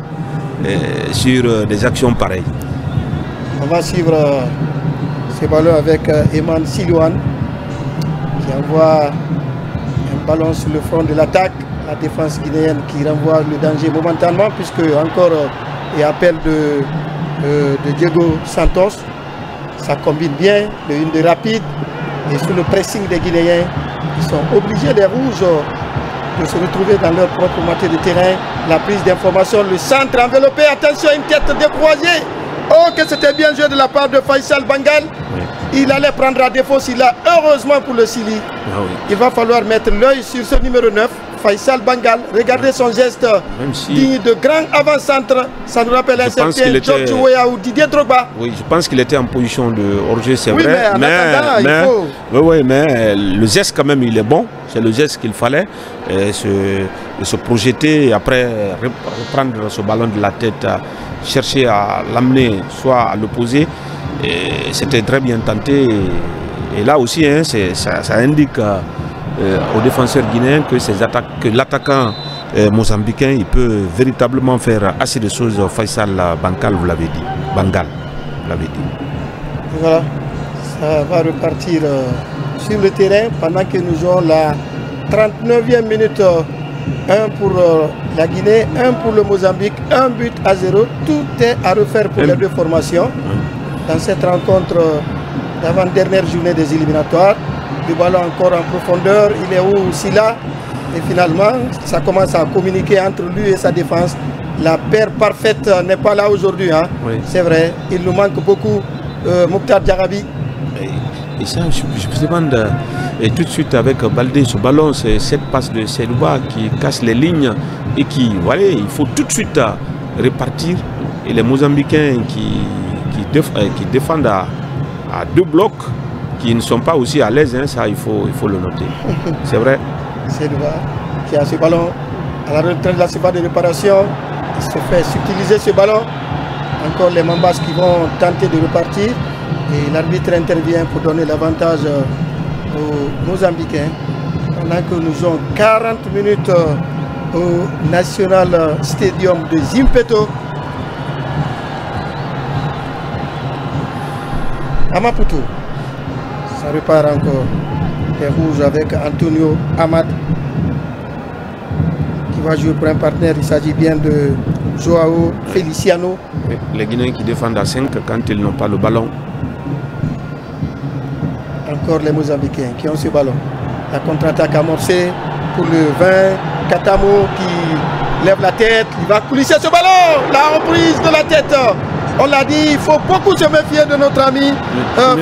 sur des actions pareilles. On va suivre ce ballon avec Eman Silouane qui envoie un ballon sur le front de l'attaque. La défense guinéenne qui renvoie le danger momentanément puisque encore il y a appel de Diego Santos. Ça combine bien, le une de rapide et sous le pressing des Guinéens, ils sont obligés, les rouges, de se retrouver dans leur propre moitié de terrain. La prise d'information, le centre enveloppé, attention, une tête décroisée. Oh, que c'était bien joué de la part de Faisal Bangal. Oui. Il allait prendre à défaut s'il a, heureusement pour le Sili. Ah oui. Il va falloir mettre l'œil sur ce numéro 9, Faisal Bangal. Regardez son geste digne de grand avant-centre. Ça nous rappelle un certain George Weah ou Didier Drogba. Oui, je pense qu'il était en position de hors-jeu, c'est oui, vrai. Mais le geste quand même, il est bon. C'est le geste qu'il fallait. Se projeter et après reprendre ce ballon de la tête. Chercher à l'amener soit à l'opposé, c'était très bien tenté et là aussi hein, ça indique aux défenseurs guinéens que l'attaquant mozambicain il peut véritablement faire assez de choses. Faisal Bangal, vous l'avez dit. Bangal, vous l'avez dit. Voilà, ça va repartir sur le terrain pendant que nous jouons la 39e minute. Un pour la Guinée, un pour le Mozambique, 1-0. Tout est à refaire pour les deux formations. Dans cette rencontre d'avant-dernière journée des éliminatoires, le ballon encore en profondeur, il est où Silla. Et finalement, ça commence à communiquer entre lui et sa défense. La paire parfaite n'est pas là aujourd'hui. Hein. Oui. C'est vrai, il nous manque beaucoup Mokhtar Diarabi. Et ça, je me demande, et tout de suite avec Baldé, ce ballon, c'est cette passe de Selouba qui casse les lignes et qui, voilà, il faut tout de suite repartir. Et les Mozambicains qui défendent à deux blocs, qui ne sont pas aussi à l'aise, hein, ça il faut le noter. C'est vrai. Selouba qui a ce ballon à la retraite de la surface de réparation, il se fait subtiliser ce ballon. Encore les Mambas qui vont tenter de repartir. Et l'arbitre intervient pour donner l'avantage aux Mozambicains. Pendant que nous jouons 40 minutes au National Stadium de Zimpeto. À Maputo. Ça repart encore. Les rouges avec Antonio Amad qui va jouer pour un partenaire. Il s'agit bien de Joao Feliciano. Les Guinéens qui défendent à 5 quand ils n'ont pas le ballon. encore les Mozambicains qui ont ce ballon. La contre-attaque amorcée pour le 20. Katamo qui lève la tête. Il va coulisser ce ballon. La reprise de la tête. On l'a dit, il faut beaucoup se méfier de notre ami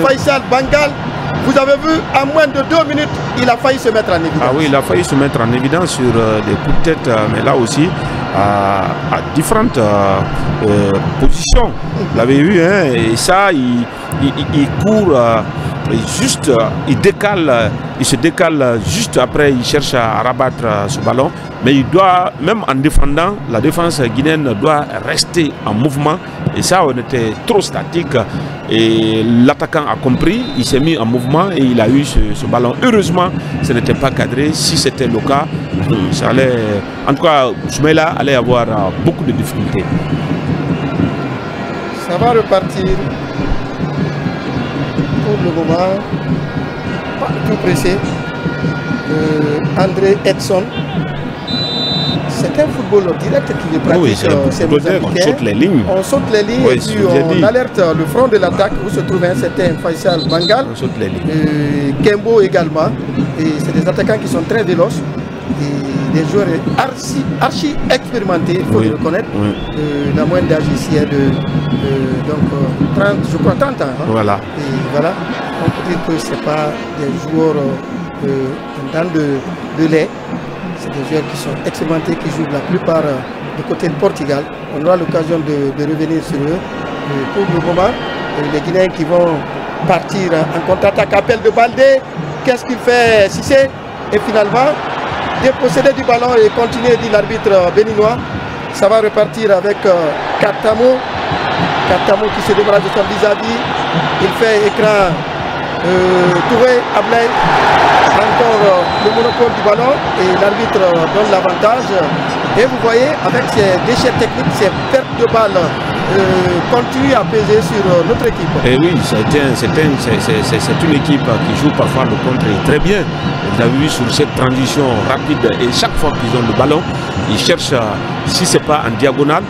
Faisal Bengal. Vous avez vu, en moins de 2 minutes, il a failli se mettre en évidence. Ah oui, il a failli se mettre en évidence sur des coups de tête, mais là aussi, à différentes positions. Vous l'avez vu, hein, et ça, il court juste, il se décale juste après, il cherche à rabattre ce ballon. Mais il doit, même en défendant, la défense guinéenne doit rester en mouvement. Et ça, on était trop statique. Et l'attaquant a compris, il s'est mis en mouvement et il a eu ce ballon. Heureusement, ce n'était pas cadré. Si c'était le cas, ça allait, en tout cas, Soumaïla allait avoir beaucoup de difficultés. Ça va repartir. Pour le moment, pas tout pressé. André Edson. C'est un football direct qui est pratique. Oui, on saute les lignes. On saute les lignes, oui, et puis on alerte le front de l'attaque où se trouve un certain Faisal Bengal. On saute les lignes. Kembo également. Et c'est des attaquants qui sont très véloces. Et des joueurs archi expérimentés, il faut le reconnaître. Oui. La moyenne d'âge ici est de 30, je crois 30 ans. Hein. Voilà. Et voilà, on peut dire que ce n'est pas des joueurs dans de lait. C'est des joueurs qui sont expérimentés, qui jouent la plupart du côté de Portugal. On aura l'occasion de revenir sur eux. Pour le moment, les Guinéens qui vont partir en contre-attaque, appel de Baldé. Qu'est-ce qu'il fait, Cissé? Et finalement, déposséder du ballon et continuer, dit l'arbitre béninois. Ça va repartir avec Katamo. Katamo qui se débarrasse de son vis-à-vis. Il fait écran Touré, Ablay. Encore le monopole du ballon et l'arbitre donne l'avantage. Et vous voyez, avec ces déchets techniques, ces pertes de balles continuent à peser sur notre équipe. Et oui, c'est une équipe qui joue parfois le contre très bien. Vous avez vu sur cette transition rapide et chaque fois qu'ils ont le ballon, ils cherchent, si ce n'est pas en diagonale,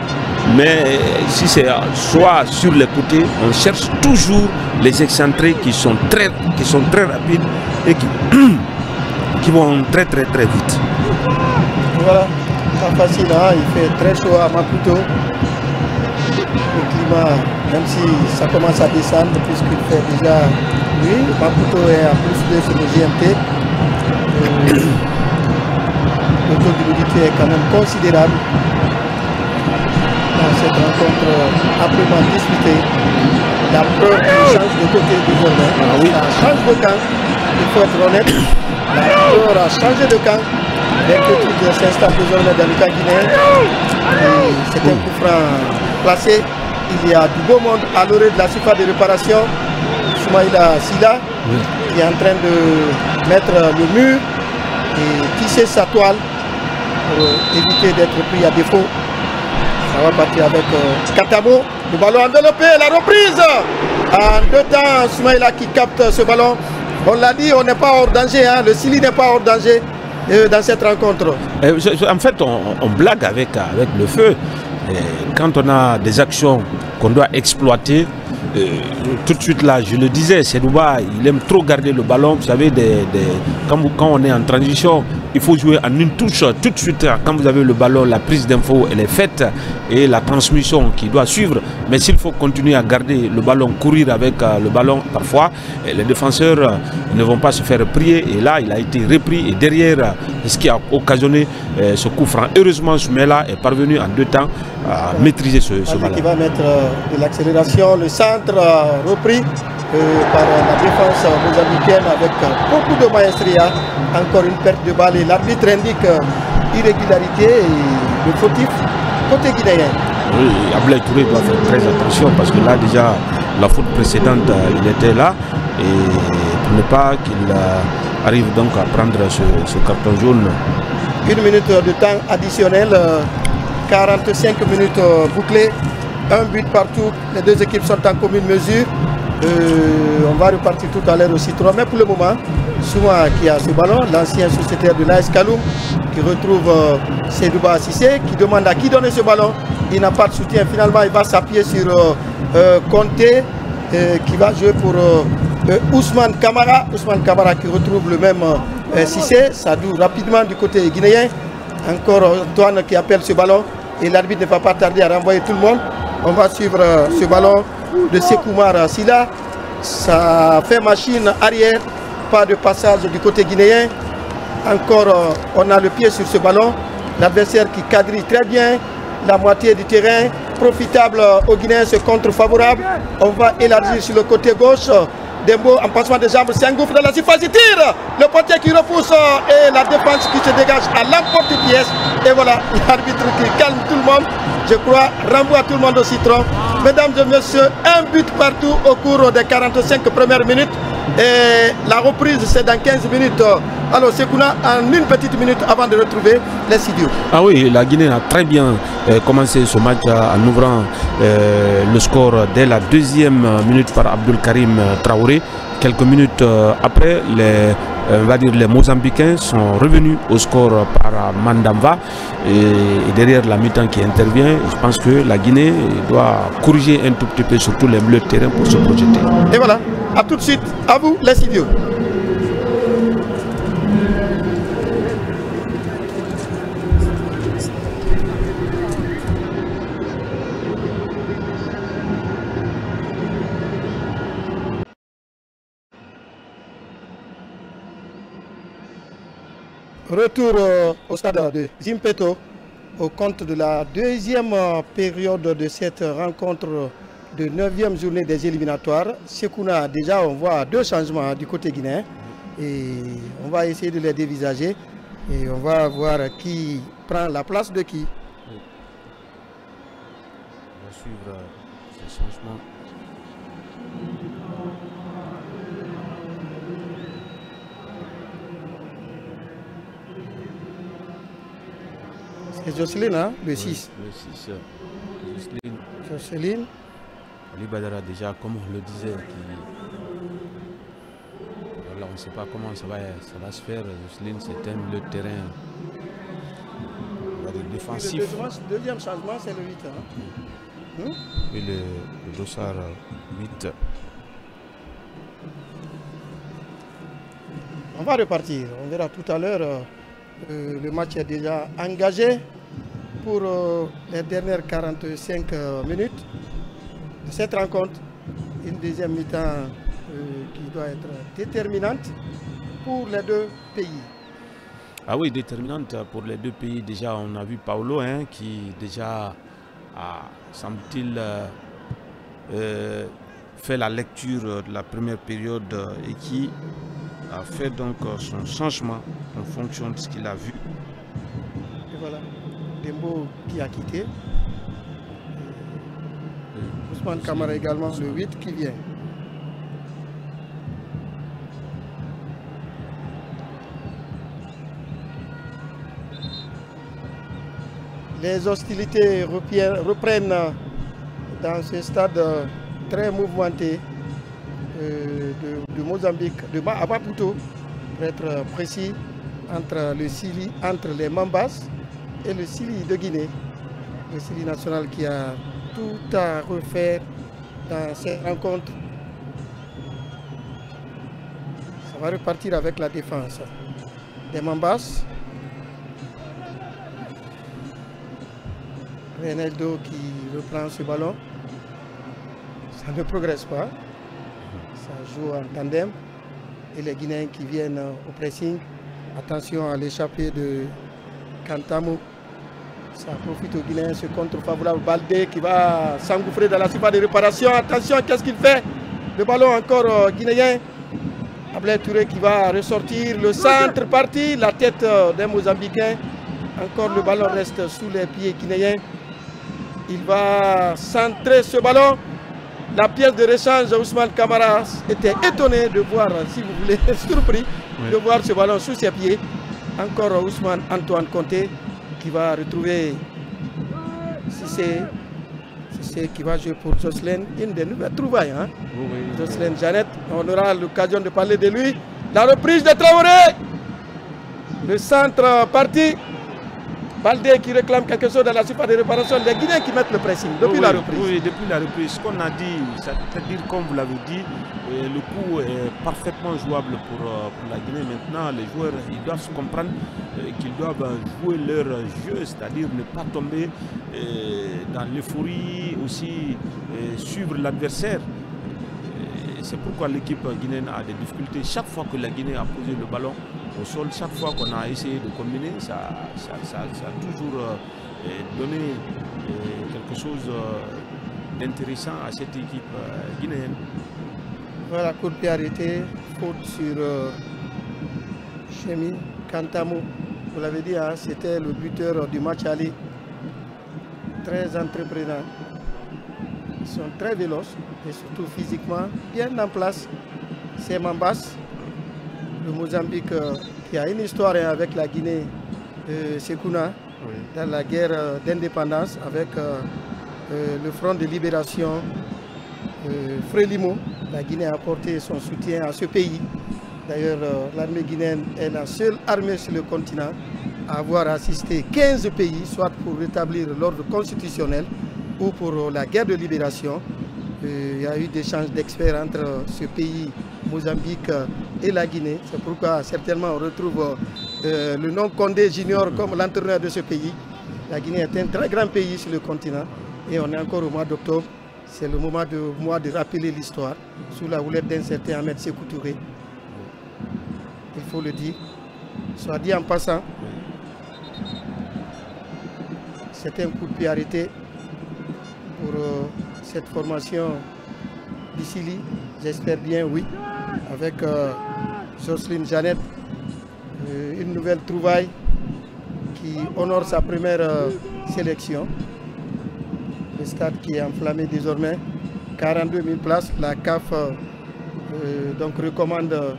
mais si c'est soit sur les côtés, on cherche toujours les excentrés qui sont très rapides et qui vont très vite. Voilà, pas facile, hein? Il fait très chaud à Maputo. Le climat, même si ça commence à descendre puisqu'il fait déjà nuit, Maputo est à plus 2 sur le GMT. Le taux d'humidité est quand même considérable. Dans cette rencontre amplement disputée, la peur change de côté désormais. Ah oui. Ça change de camp, il faut être honnête. La peur a changé de camp. L'inquiétude s'installe désormais dans le camp guinéen. C'est un coup franc placé. Il y a du beau monde à l'orée de la surface de réparation. Soumaïla Silla qui est en train de mettre le mur et tisser sa toile pour éviter d'être pris à défaut. Ça va partir avec Katamo. Le ballon enveloppé, la reprise. En 2 temps, Soumaïla qui capte ce ballon. On l'a dit, on n'est pas hors danger. Hein. Le Sili n'est pas hors danger dans cette rencontre. En fait, on blague avec le feu. Et quand on a des actions qu'on doit exploiter, tout de suite là, je le disais, Sedouba, il aime trop garder le ballon. Vous savez, quand on est en transition, il faut jouer en une touche tout de suite. Quand vous avez le ballon, la prise d'info, elle est faite et la transmission qui doit suivre. Mais s'il faut continuer à garder le ballon, courir avec le ballon, parfois, les défenseurs ne vont pas se faire prier. Et là, il a été repris et derrière, ce qui a occasionné ce coup franc. Heureusement, Soumaïla est parvenu en 2 temps à maîtriser ce ballon. Qui va mettre de l'accélération, le centre repris par la défense mozambicaine avec beaucoup de maestria. Encore une perte de balle et l'arbitre indique irrégularité et le fautif côté guinéen. Oui, Ablay Touré doit faire très attention parce que là déjà la faute précédente il était là et pour ne pas qu'il arrive donc à prendre ce carton jaune. 1 minute de temps additionnel, 45 minutes bouclées, 1 but partout, les 2 équipes sont en commune mesure. On va repartir tout à l'heure aussi 3, mais pour le moment, Souma qui a ce ballon, l'ancien sociétaire de l'AS Kaloum, qui retrouve Sedouba Cissé, qui demande à qui donner ce ballon. Il n'a pas de soutien, finalement il va s'appuyer sur Conté, qui va jouer pour Ousmane Kamara. Ousmane Kamara qui retrouve le même Cissé. Sadou rapidement du côté guinéen. Encore Antoine qui appelle ce ballon. Et l'arbitre ne va pas tarder à renvoyer tout le monde. On va suivre ce ballon de Sekoumar Silla. Ça fait machine arrière. Pas de passage du côté guinéen. Encore on a le pied sur ce ballon. L'adversaire qui quadrille très bien la moitié du terrain. Profitable aux Guinéens, ce contre favorable. On va élargir sur le côté gauche. Dembo en passement de jambes, c'est un gouffre dans la surface, il tire. Le portier qui repousse et la défense qui se dégage à l'emporte-pièce. Et voilà, l'arbitre qui calme tout le monde. Je crois, renvoie tout le monde au citron. Mesdames et messieurs, un but partout au cours des 45 premières minutes. Et la reprise, c'est dans 15 minutes. Alors, Sekouna, en une petite minute avant de retrouver les studios. Ah oui, la Guinée a très bien commencé ce match en ouvrant le score dès la deuxième minute par Abdul Karim Traoré. Quelques minutes après, les Mozambicains sont revenus au score par Mandamba. Et derrière la mi-temps qui intervient, je pense que la Guinée doit corriger un tout petit peu surtout les milieux de terrain pour se projeter. Et voilà, à tout de suite, à vous les studios. Retour au stade de Zimpeto, au compte de la deuxième période de cette rencontre de 9e journée des éliminatoires. Sekouna, déjà on voit deux changements du côté guinéen et on va essayer de les dévisager et on va voir qui prend la place de qui. Oui. On va suivre ces changements. C'est Jocelyne, hein, le 6. Oui, le 6. Jocelyne. Ali Badara, déjà, comme on le disait, voilà, on ne sait pas comment ça va se faire. Jocelyne, c'est un milieu de terrain défensif. Le deuxième changement, c'est le 8. Hein. Et le dossard 8. On va repartir. On verra tout à l'heure. Le match est déjà engagé pour les dernières 45 minutes de cette rencontre. Une deuxième mi-temps qui doit être déterminante pour les deux pays. Ah oui, déterminante pour les deux pays. Déjà, on a vu Paolo qui déjà a, semble-t-il, fait la lecture de la première période et qui a fait donc son changement en fonction de ce qu'il a vu. Et voilà, Dembo qui a quitté. Ousmane Kamara également, le 8 qui vient. Les hostilités reprennent dans ce stade très mouvementé de Mozambique, de Maputo, pour être précis, entre les Mambas et le Sili de Guinée. Le Sili national qui a tout à refaire dans cette rencontre. Ça va repartir avec la défense des Mambas. Renaldo qui reprend ce ballon. Ça ne progresse pas. Ça joue en tandem. Et les Guinéens qui viennent au pressing. Attention à l'échappée de Kantamo. Ça profite aux Guinéens, ce contre favorable. Baldé qui va s'engouffrer dans la surface de réparation. Attention, qu'est-ce qu'il fait? Le ballon encore guinéen. Ablé Touré qui va ressortir. Le centre parti. La tête des Mozambicains. Encore le ballon reste sous les pieds guinéens. Il va centrer ce ballon. La pièce de rechange, Ousmane Kamara était étonné de voir, si vous voulez, surpris de voir ce ballon sous ses pieds. Encore Ousmane Antoine Conté qui va retrouver Cissé qui va jouer pour Jocelyne. Une des nouvelles trouvailles. Hein? Oui. Jocelyne Jeannette, on aura l'occasion de parler de lui. La reprise de Traoré. Le centre parti. Baldé qui réclame quelque chose dans la surface de réparation. Les Guinéens qui mettent le pressing depuis la reprise. Oui, depuis la reprise. Ce qu'on a dit, c'est-à-dire, comme vous l'avez dit, le coup est parfaitement jouable pour la Guinée. Maintenant, les joueurs ils doivent se comprendre qu'ils doivent jouer leur jeu, c'est-à-dire ne pas tomber dans l'euphorie, aussi suivre l'adversaire. C'est pourquoi l'équipe guinéenne a des difficultés. Chaque fois que la Guinée a posé le ballon au sol, chaque fois qu'on a essayé de combiner, ça a toujours donné quelque chose d'intéressant à cette équipe guinéenne. Voilà, coup de pied arrêté, faute sur Chemi Kantamo. Vous l'avez dit, hein, c'était le buteur du match aller. Très entreprenant. Ils sont très véloces et surtout physiquement bien en place. C'est Mambas, le Mozambique qui a une histoire avec la Guinée, Sekuna, dans la guerre d'indépendance avec le Front de libération Frélimo. La Guinée a apporté son soutien à ce pays. D'ailleurs, l'armée guinéenne est la seule armée sur le continent à avoir assisté 15 pays, soit pour rétablir l'ordre constitutionnel ou pour la guerre de libération. Il y a eu des échanges d'experts entre ce pays, Mozambique et la Guinée. C'est pourquoi certainement on retrouve le nom Condé Junior comme l'entraîneur de ce pays. La Guinée est un très grand pays sur le continent et on est encore au mois d'octobre. C'est le moment de rappeler l'histoire sous la houlette d'un certain Ahmed Sékou Touré. Il faut le dire. Soit dit en passant, c'est un coup de pied arrêté pour cette formation d'Issili. J'espère bien, oui. Avec Jocelyne Jeannette, une nouvelle trouvaille qui honore sa première sélection. Le stade qui est enflammé désormais, 42 000 places. La CAF donc recommande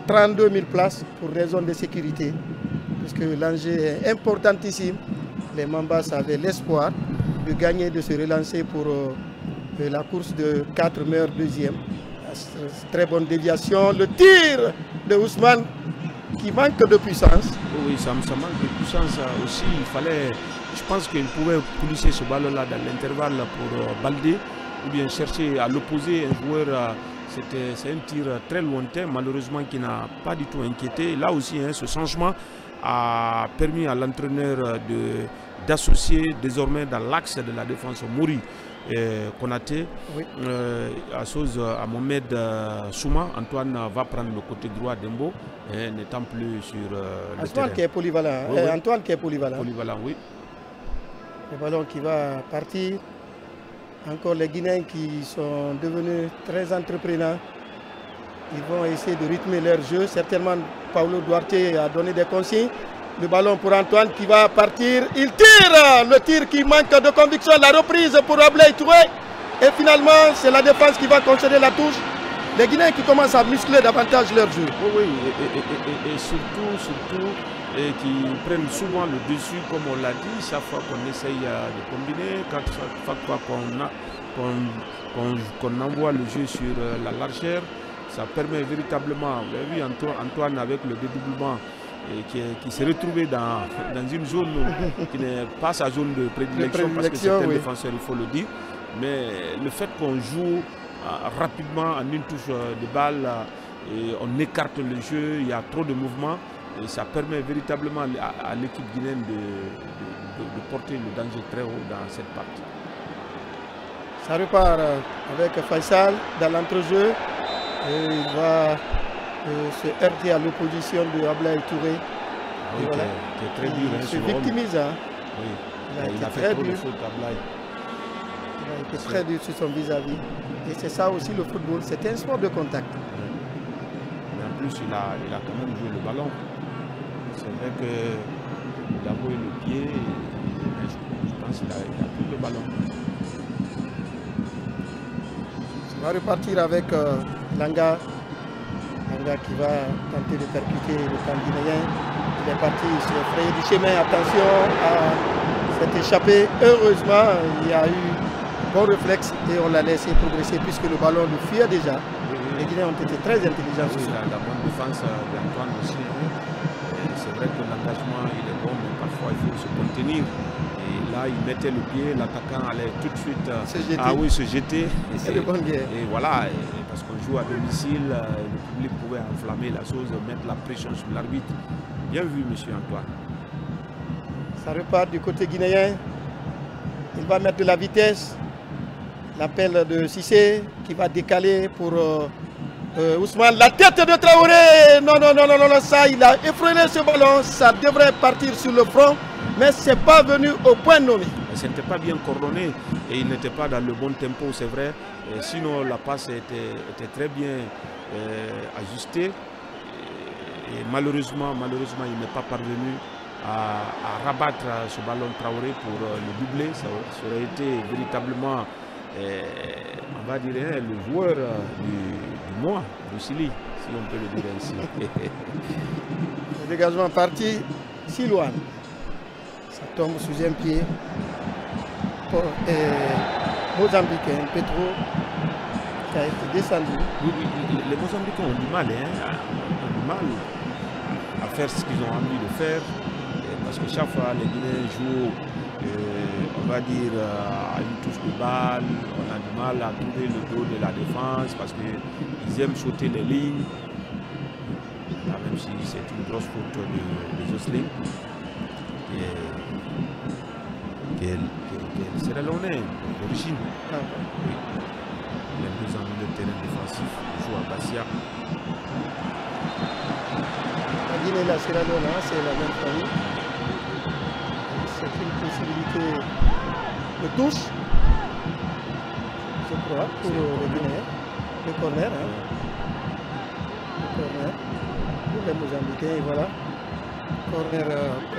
32 000 places pour raison de sécurité, puisque l'enjeu est importantissime. Les Mambas avaient l'espoir de gagner, de se relancer pour la course de 4 meilleurs deuxièmes. Très bonne déviation. Le tir de Ousmane qui manque de puissance. Oui, ça manque de puissance aussi. Il fallait, je pense qu'il pouvait coulisser ce ballon-là dans l'intervalle pour Baldé ou bien chercher à l'opposer un joueur. C'est un tir très lointain, malheureusement, qui n'a pas du tout inquiété. Là aussi, hein, ce changement a permis à l'entraîneur d'associer désormais dans l'axe de la défense Mouri Konaté, oui. À Mohamed Souma. Antoine va prendre le côté droit d'Embo, n'étant plus sur le terrain. Qui est polyvalent. Oui, oui. Antoine qui est polyvalent. Polyvalent, oui. Le ballon qui va partir. Encore les Guinéens qui sont devenus très entreprenants. Ils vont essayer de rythmer leur jeu. Certainement, Paulo Duarte a donné des consignes. Le ballon pour Antoine qui va partir. Il tire! Le tir qui manque de conviction. La reprise pour Ablaye Touré. Et finalement, c'est la défense qui va concéder la touche. Les Guinéens qui commencent à muscler davantage leur jeu. Oui, et surtout et qui prennent souvent le dessus, comme on l'a dit, chaque fois qu'on essaye de combiner, chaque fois qu'on envoie le jeu sur la largeur, ça permet véritablement, vous avez vu Antoine avec le dédoublement qui s'est retrouvé dans une zone qui n'est pas sa zone de prédilection parce que c'est un défenseur, il faut le dire, mais le fait qu'on joue rapidement en une touche de balle, et on écarte le jeu, il y a trop de mouvements. Et ça permet véritablement à l'équipe guinéenne de porter le danger très haut dans cette partie. Ça repart avec Faisal dans l'entrejeu. Et il va se heurter à l'opposition de Ablaye Touré. Oui, voilà. Qui est très dur. Il se victimise. Hein. Oui. Il a fait trop de fautes, Ablaye. Il a été très dur sur son vis-à-vis. Et c'est ça aussi le football. C'est un sport de contact. Oui. Mais en plus, il a quand même joué le ballon. C'est vrai qu'il a joué le pied, mais je pense qu'il a pris le ballon. Ça va repartir avec Langa. Langa qui va tenter de percuter le camp guinéen. Il est parti sur le frayer du chemin. Attention à cette échappée. Heureusement, il y a eu bon réflexe et on l'a laissé progresser puisque le ballon le fuyait déjà. Oui. Les Guinéens ont été très intelligents. Oui, la bonne défense d'Antoine aussi. C'est c'est vrai que l'engagement il est bon, mais parfois il faut se contenir. Et là, il mettait le pied, l'attaquant allait tout de suite se jeter. Et voilà, parce qu'on joue à domicile, le public pouvait enflammer la chose, mettre la pression sur l'arbitre. Bien vu, monsieur Antoine. Ça repart du côté guinéen. Il va mettre de la vitesse. L'appel de Cissé qui va décaler pour Ousmane. La tête de Traoré. Non, ça, il a effrayé ce ballon. Ça devrait partir sur le front. Mais ce n'est pas venu au point nommé. Ce n'était pas bien coordonné et il n'était pas dans le bon tempo, c'est vrai. Et sinon, la passe était très bien ajustée. Et malheureusement, il n'est pas parvenu à rabattre ce ballon Traoré pour le doubler. Ça aurait été véritablement, on va dire, le joueur du mois, Roussili, si on peut le dire ainsi. Le dégagement parti, Silouane. Ça tombe sous un pied. Mozambicain, Petro, qui a été descendu. Oui, les Mozambicains ont du mal, à faire ce qu'ils ont envie de faire. Parce que chaque fois, les Guinéens jouent, on va dire, à une touche de balle. On a du mal à trouver le dos de la défense parce qu'ils aiment sauter les lignes. Là, même si c'est une grosse faute de Jocelyne. C'est la Lonnais d'origine. Oui. Il y a 2 ans de terrain défensif, il joue à Bassia. La Guinée et la Sierra Leone, c'est la même famille. C'est une possibilité de touche, je crois, pour les Guinéens. Le corner, Le corner pour les Mozambicains, et voilà. Corner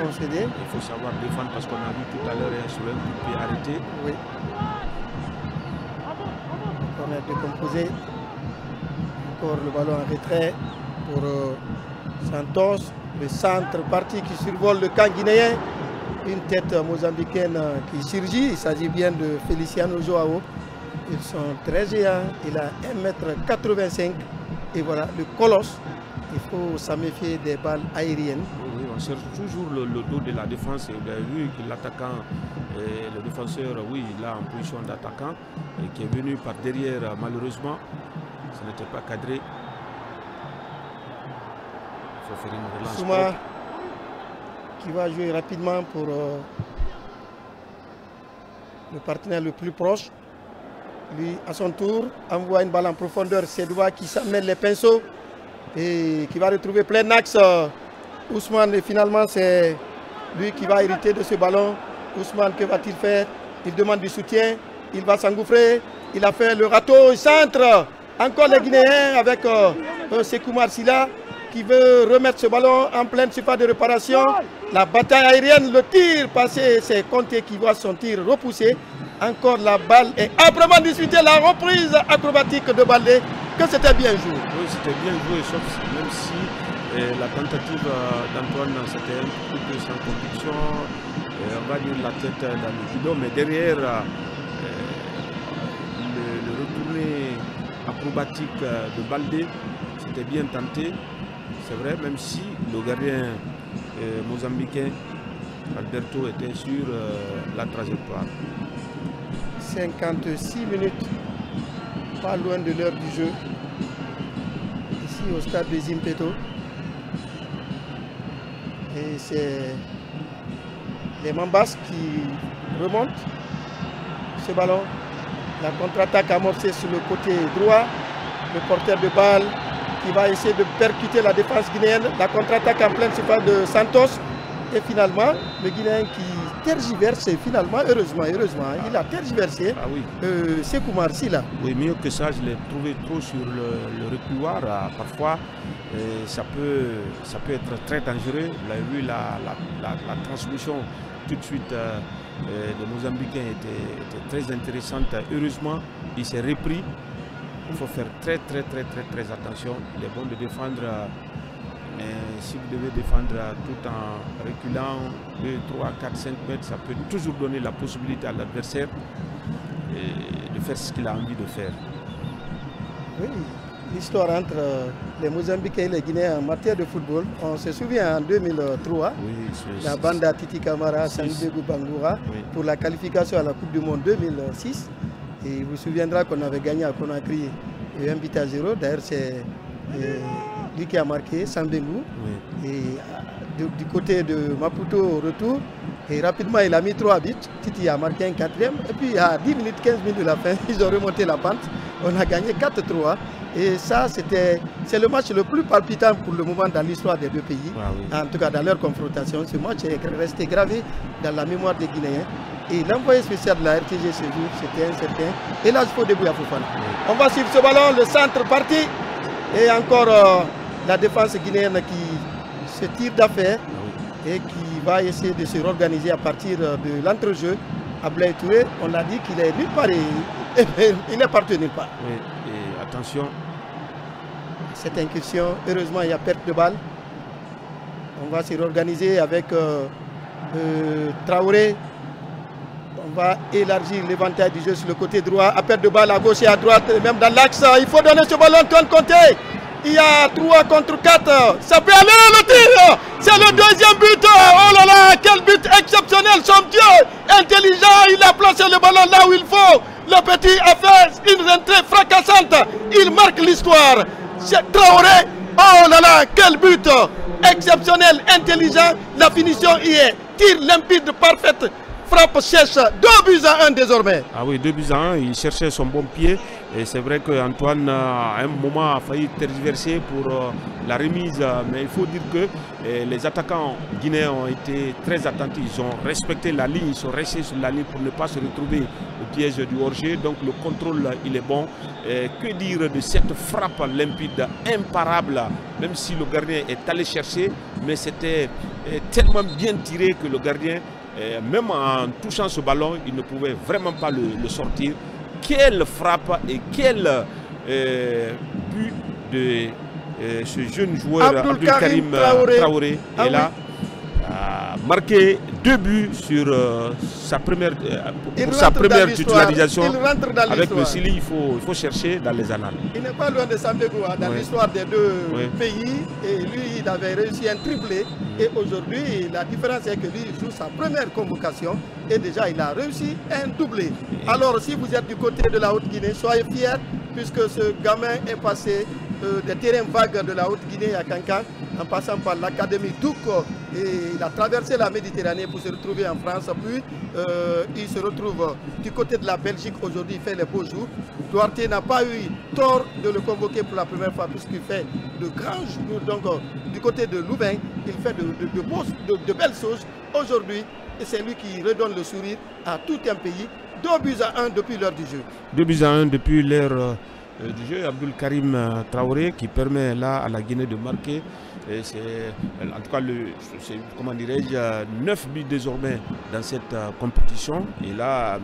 concédé. Il faut savoir défendre parce qu'on a vu tout à l'heure sur un coup de pied arrêté. Oui. Corner décomposé. Encore le ballon en retrait pour Santos. Le centre parti qui survole le camp guinéen. Une tête mozambicaine qui surgit. Il s'agit bien de Feliciano Joao. Ils sont très géants. Il a 1,85 m. Et voilà, le colosse. Il faut s'en méfier des balles aériennes. Oui, on cherche toujours le dos de la défense. Et vous avez vu que l'attaquant, le défenseur, oui, il est en position d'attaquant, et qui est venu par derrière, malheureusement. Ce n'était pas cadré. Il faut faire une relance. Souma qui va jouer rapidement pour le partenaire le plus proche. Lui, à son tour, envoie une balle en profondeur. C'est Doua qui s'amène les pinceaux. Et qui va retrouver plein axe Ousmane, et finalement c'est lui qui va hériter de ce ballon. Ousmane, que va-t-il faire? Il demande du soutien, il va s'engouffrer, il a fait le râteau, il centre. Encore les Guinéens avec Sekou Marsila qui veut remettre ce ballon en pleine surface de réparation. La bataille aérienne, le tir passé, c'est Conté qui voit son tir repoussé. Encore la balle est âprement disputée, la reprise acrobatique de Baldé, que c'était bien joué. Oui, c'était bien joué, sauf même si la tentative d'Antoine, c'était un peu plus sans conviction. On va dire la tête dans le guidon, mais derrière le retourné acrobatique de Baldé, c'était bien tenté. C'est vrai, même si le gardien mozambicain, Alberto, était sur la trajectoire. 56 minutes, pas loin de l'heure du jeu, ici au stade de Zimpeto. Et c'est les Mambas qui remontent ce ballon. La contre-attaque amorcée sur le côté droit, le porteur de balle qui va essayer de percuter la défense guinéenne. La contre-attaque en pleine surface de Santos. Et finalement, le Guinéen qui tergiverse, finalement, heureusement, il a tergiversé. Ah oui. Sekou Marsila. Oui, mieux que ça, je l'ai trouvé trop sur le reculoir. Parfois, ça peut être très dangereux. Vous avez vu, la transmission tout de suite des Mozambicains était très intéressante. Heureusement, il s'est repris. Il faut faire très attention. Il est bon de défendre. Mais si vous devez défendre tout en reculant 2, 3, 4, 5 mètres, ça peut toujours donner la possibilité à l'adversaire de faire ce qu'il a envie de faire. Oui, l'histoire entre les Mozambicains et les Guinéens en matière de football. On se souvient en 2003, la bande à Titi Camara, Sanibegou Bangoura, pour la qualification à la Coupe du Monde 2006. Et il vous souviendra qu'on avait gagné à Conakry 1 but à 0. D'ailleurs, c'est lui qui a marqué, Sambengou. Et du côté de Maputo au retour, et rapidement il a mis 3 buts. Titi a marqué un 4e. Et puis à 10 minutes, 15 minutes de la fin, ils ont remonté la pente. On a gagné 4-3. Et ça, c'est le match le plus palpitant pour le moment dans l'histoire des deux pays. En tout cas, dans leur confrontation, ce match est resté gravé dans la mémoire des Guinéens. Et l'envoyé spécial de la RTG ce jour, c'était un certain Elhadji Fodebou Fofana. On va suivre ce ballon, le centre parti. Et encore la défense guinéenne qui se tire d'affaire et qui va essayer de se réorganiser à partir de l'entrejeu. Ablaye Touré, on a dit qu'il est nulle part et il est parti nulle part. Oui, et attention. Cette incursion, heureusement il y a perte de balle. On va se réorganiser avec Traoré. On va élargir l'éventail du jeu sur le côté droit. À perte de balle à gauche et à droite, même dans l'axe. Il faut donner ce ballon, Antoine Conté. Il y a 3 contre 4. Ça peut aller le tir. C'est le deuxième but. Oh là là, quel but exceptionnel, son Dieu. Intelligent, il a placé le ballon là où il faut. Le petit a fait une rentrée fracassante. Il marque l'histoire. C'est Traoré. Oh là là, quel but. Exceptionnel, intelligent. La finition y est. Tir limpide, parfaite. Frappe sèche, 2 buts à 1 désormais. Ah oui, 2 buts à 1, il cherchait son bon pied. Et c'est vrai qu'Antoine, à un moment, a failli tergiverser pour la remise. Mais il faut dire que les attaquants guinéens ont été très attentifs. Ils ont respecté la ligne, ils sont restés sur la ligne pour ne pas se retrouver au piège du hors-jeu. Donc le contrôle, il est bon. Et que dire de cette frappe limpide, imparable, même si le gardien est allé chercher. Mais c'était tellement bien tiré que le gardien... même en touchant ce ballon, il ne pouvait vraiment pas le sortir. Quelle frappe et quel but de ce jeune joueur Abdulkarim Traoré. Et là, a marqué 2 buts sur sa première, pour sa première titularisation avec le Sili. Il faut chercher dans les annales. Il n'est pas loin de Sambegou dans l'histoire des deux pays. Et lui, il avait réussi un triplé. Et aujourd'hui, la différence est que lui joue sa première convocation. Et déjà, il a réussi un doublé. Alors, si vous êtes du côté de la Haute-Guinée, soyez fiers, puisque ce gamin est passé des terrains vagues de la Haute-Guinée à Cancan, en passant par l'académie Douk, et il a traversé la Méditerranée pour se retrouver en France. Puis il se retrouve du côté de la Belgique. Aujourd'hui, il fait les beaux jours. Duarte n'a pas eu tort de le convoquer pour la première fois, puisqu'il fait de grands jours. Donc du côté de Louvain, il fait de belles choses aujourd'hui. Et c'est lui qui redonne le sourire à tout un pays. 2 buts à 1 depuis l'heure du jeu. 2 buts à 1 depuis l'heure du jeu. Abdulkarim Traoré qui permet là à la Guinée de marquer. C'est en tout cas, comment dirais-je, 9 buts désormais dans cette compétition. Et là,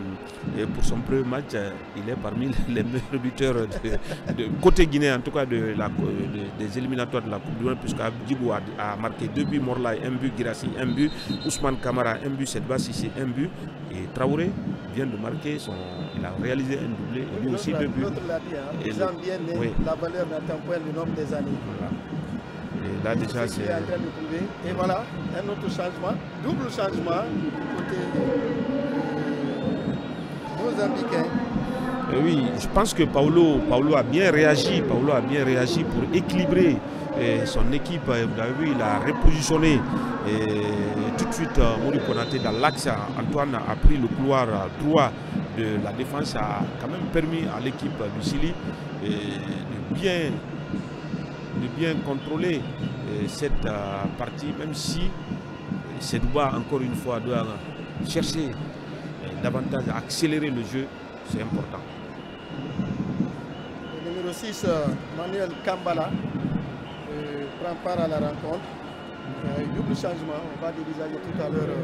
pour son premier match, il est parmi les meilleurs buteurs de côté guinéen, en tout cas des éliminatoires de la Coupe du Monde, puisque Abdjibou a marqué 2 buts, Morlaï 1 but, Girassi 1 but, Ousmane Kamara 1 but, Sedba Sissé 1 but. Et Traoré vient de marquer il a réalisé un doublé, et lui aussi 2 buts. L'autre l'a dit, hein, les gens bien nés, la valeur n'atteint point le nombre des années. Voilà. Et là déjà c'est... en train de prouver. Et voilà, un autre changement, double changement côté mozambicain. Oui, je pense que Paulo a bien réagi. Paulo a bien réagi pour équilibrer son équipe. Vous avez vu, il a repositionné tout de suite Mody Konaté dans l'axe. Antoine a pris le couloir droit de la défense, a quand même permis à l'équipe du Sili de bien contrôler cette partie, même si Sedouba, encore une fois, doit chercher davantage à accélérer le jeu, c'est important. Le numéro 6, Manuel Kambala, prend part à la rencontre. Double changement, on va dévisager tout à l'heure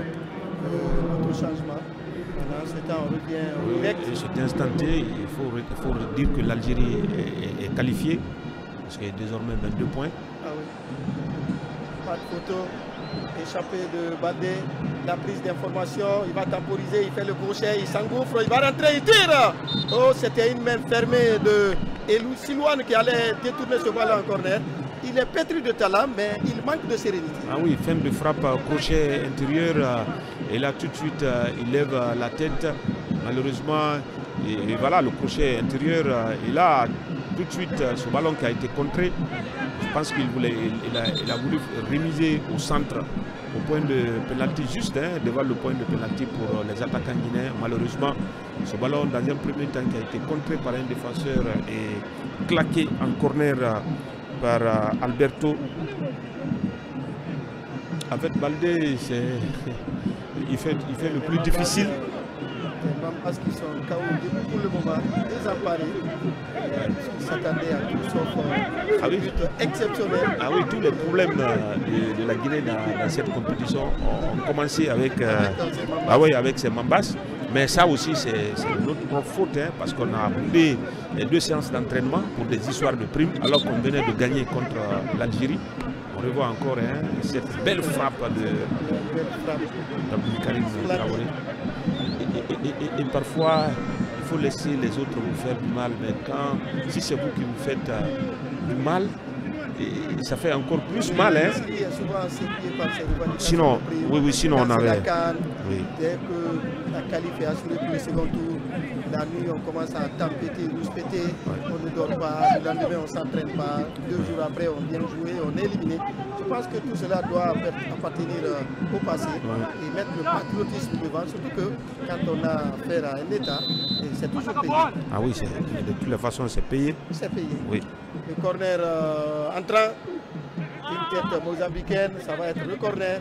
notre changement. Pendant ce temps, on revient au direct. Cet instant, il faut dire que l'Algérie est qualifiée. Parce qu'il y a désormais 22 points. Ah oui. Pas de photo. Échappé de Baldé. La prise d'information. Il va temporiser. Il fait le crochet. Il s'engouffre. Il va rentrer. Il tire. Oh, c'était une main fermée de Et Silouane qui allait détourner ce ballon en corner, il est pétri de talent, mais il manque de sérénité. Ah oui, fin de frappe, crochet intérieur, et là tout de suite il lève la tête, malheureusement, et voilà le crochet intérieur, et là tout de suite ce ballon qui a été contré, je pense qu'il a voulu remiser au centre, au point de pénalty, juste devant le point de pénalty pour les attaquants guinéens. Malheureusement, ce ballon dans un premier temps qui a été contré par un défenseur et claqué en corner par Alberto. Avec Baldé, il fait le plus difficile. Les Mambas qui sont KO pour le moment, désemparés. Ils s'attendaient à tout sauf un but exceptionnel. Ah oui, tous les problèmes de la Guinée dans cette compétition ont commencé avec, avec ces Mambas. Mais ça aussi, c'est notre faute, parce qu'on a boudé les 2 séances d'entraînement pour des histoires de primes, alors qu'on venait de gagner contre l'Algérie. On revoit encore cette belle frappe d'Abdelkarim Traoré. Et parfois, il faut laisser les autres vous faire du mal. Mais si c'est vous qui vous faites du mal, et ça fait encore plus mal. Sinon, sinon on avait... Dès que la qualif est assurée pour le second tour, la nuit on commence à tempêter, rouspéter, on ne dort pas, le lendemain on ne s'entraîne pas, 2 jours après on vient jouer, on est éliminé. Je pense que tout cela doit appartenir au passé et mettre le patriotisme devant, surtout que quand on a affaire à un État, c'est toujours payé. Ah oui, de toutes les façons c'est payé. C'est payé. Oui. Le corner entrant, une tête mozambicaine, ça va être le corner.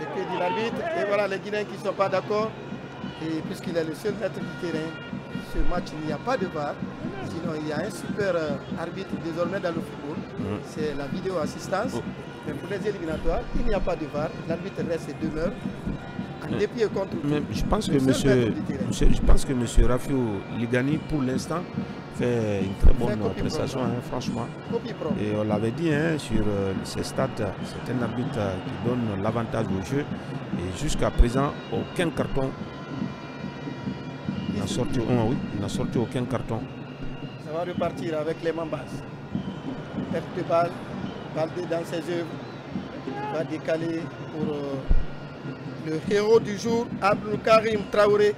Et que dit l'arbitre, et voilà les Guinéens qui ne sont pas d'accord. Et puisqu'il est le seul maître du terrain, ce match il n'y a pas de VAR. Sinon il y a un super arbitre désormais dans le football. C'est la vidéo assistance. Mais pour les éliminatoires, il n'y a pas de VAR. L'arbitre reste et demeure en dépit et contre tout. Je pense que monsieur Rafiou Ligani pour l'instant fait une très bonne prestation, franchement. Et on l'avait dit sur ces stats, c'est un arbitre qui donne l'avantage au jeu. Et jusqu'à présent, aucun carton. Il n'a sorti, il n'a sorti aucun carton. Ça va repartir avec les Mambas. Perte de balle, Baldé dans ses œuvres. Il va décaler pour le héros du jour, Abdelkarim Traoré.